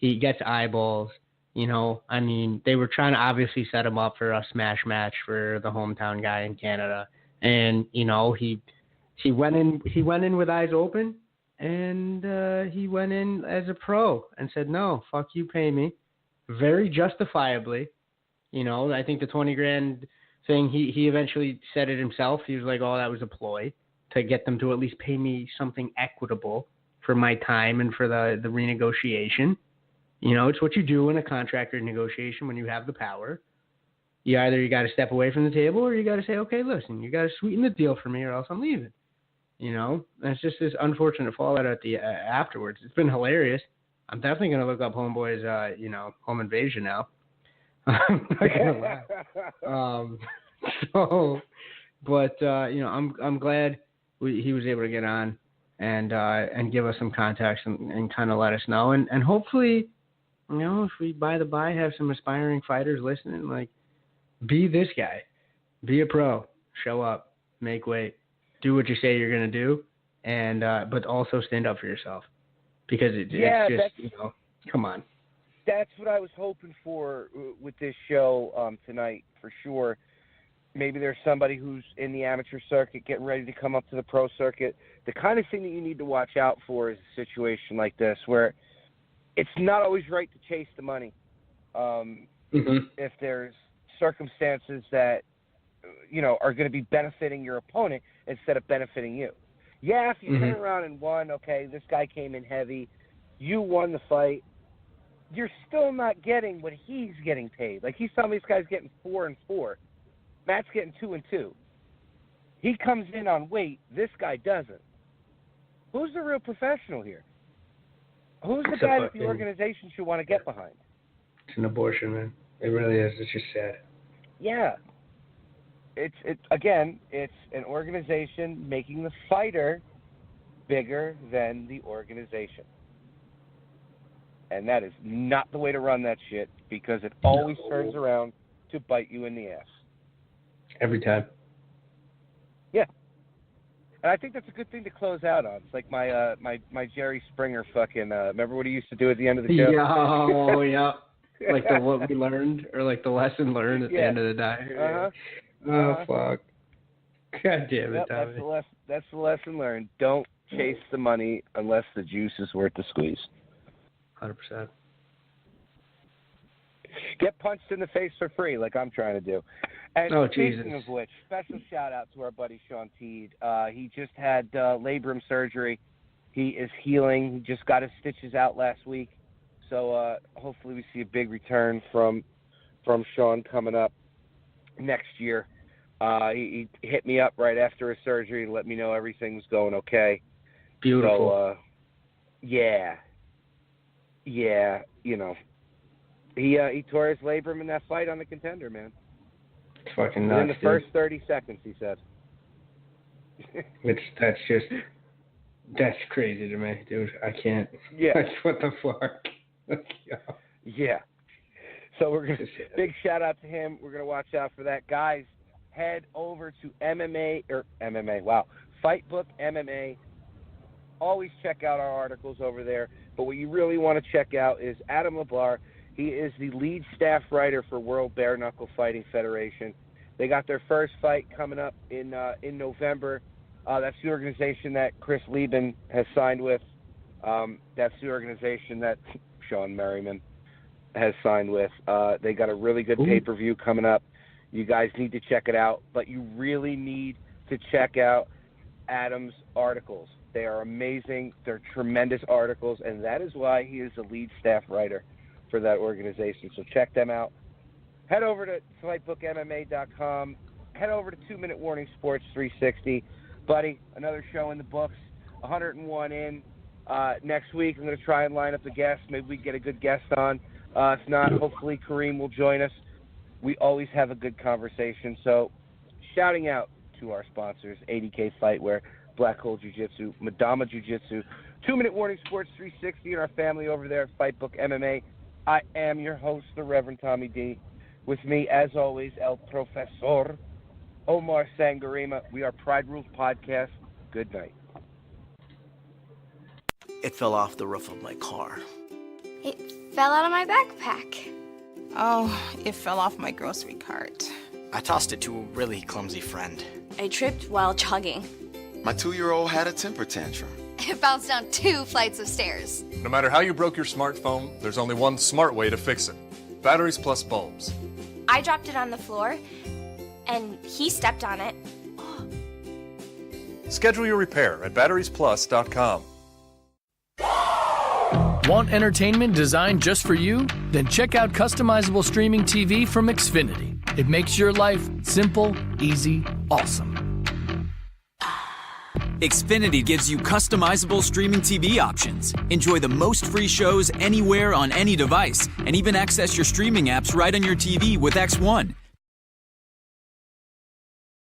He gets eyeballs. You know, I mean, they were trying to obviously set him up for a smash match for the hometown guy in Canada, and you know, he went in with eyes open, and he went in as a pro and said, "No, fuck you, pay me," very justifiably. You know, I think the 20 grand thing, he eventually said it himself. He was like, "Oh, that was a ploy to get them to at least pay me something equitable for my time and for the renegotiation." You know, it's what you do in a contract negotiation when you have the power. You got to step away from the table, or you got to say, okay, listen, you got to sweeten the deal for me, or else I'm leaving. You know, that's just this unfortunate fallout at the afterwards. It's been hilarious. I'm definitely gonna look up Homeboy's, home invasion now. I'm not gonna lie. I'm glad he was able to get on and give us some context and kind of let us know, and hopefully, you know, if we by the by have some aspiring fighters listening, like, be this guy, be a pro, show up, make weight, do what you say you're gonna do, and but also stand up for yourself, because it's just, you know, come on. That's what I was hoping for with this show tonight, for sure. Maybe there's somebody who's in the amateur circuit getting ready to come up to the pro circuit. The kind of thing that you need to watch out for is a situation like this, where it's not always right to chase the money. If there's circumstances that, you know, are going to be benefiting your opponent instead of benefiting you. Yeah, if you turn around and won, okay, this guy came in heavy, you won the fight, you're still not getting what he's getting paid. Like, he's telling me this guy's getting 4 and 4. Matt's getting 2 and 2. He comes in on weight. This guy doesn't. Who's the real professional here? Who's the guy that the organization should want to get behind? It's an abortion, man. It really is. It's just sad. Yeah. It's an organization making the fighter bigger than the organization. And that is not the way to run that shit, because it always turns around to bite you in the ass. Every time. Yeah. And I think that's a good thing to close out on. It's like my Jerry Springer fucking, remember what he used to do at the end of the show? Yeah. Like the what we learned, or like the lesson learned at the end of the day. Fuck. God damn it, Tommy. That's the lesson learned. Don't chase the money unless the juice is worth the squeeze. 100%. Get punched in the face for free, like I'm trying to do. And speaking of which, special shout out to our buddy Sean Teed. He just had labrum surgery. He is healing. He just got his stitches out last week. So hopefully we see a big return from Sean coming up next year. He hit me up right after his surgery to let me know everything was going okay. Beautiful. So, yeah, you know. He tore his labrum in that fight on the Contender, man. It's fucking nuts, in the first 30 seconds, he said. That's crazy to me, dude. I can't. Yeah. What the fuck? Yeah. So we're gonna big shout out to him. We're gonna watch out for that, guys. Head over to Fightbook MMA. Always check out our articles over there. But what you really want to check out is Adam LeBar. He is the lead staff writer for World Bare Knuckle Fighting Federation. They got their first fight coming up in November. That's the organization that Chris Lieben has signed with. That's the organization that Sean Merriman has signed with. They got a really good pay-per-view coming up. You guys need to check it out, but you really need to check out Adam's articles. They are amazing. They're tremendous articles, and that is why he is the lead staff writer for that organization. So check them out. Head over to FightbookMMA.com. Head over to 2 Minute Warning Sports 360. Buddy, another show in the books, 101 in. Next week, I'm going to try and line up a guest. Maybe we get a good guest on. If not, hopefully Kareem will join us. We always have a good conversation. So shouting out to our sponsors, 80K Fightwear, Black Hole Jiu-Jitsu, Madama Jiu-Jitsu, 2 Minute Warning Sports 360, and our family over there at Fightbook MMA. I am your host, the Reverend Tommy D. With me, as always, El Profesor Omar Sangarima. We are Pride Roof Podcast. Good night. It fell off the roof of my car. It fell out of my backpack. Oh, it fell off my grocery cart. I tossed it to a really clumsy friend. I tripped while jogging. My 2-year-old had a temper tantrum. It bounced down 2 flights of stairs. No matter how you broke your smartphone, there's only one smart way to fix it. Batteries plus bulbs. I dropped it on the floor, and he stepped on it. Schedule your repair at batteriesplus.com. Want entertainment designed just for you? Then check out customizable streaming TV from Xfinity. It makes your life simple, easy, awesome. Xfinity gives you customizable streaming TV options. Enjoy the most free shows anywhere on any device, and even access your streaming apps right on your TV with X1.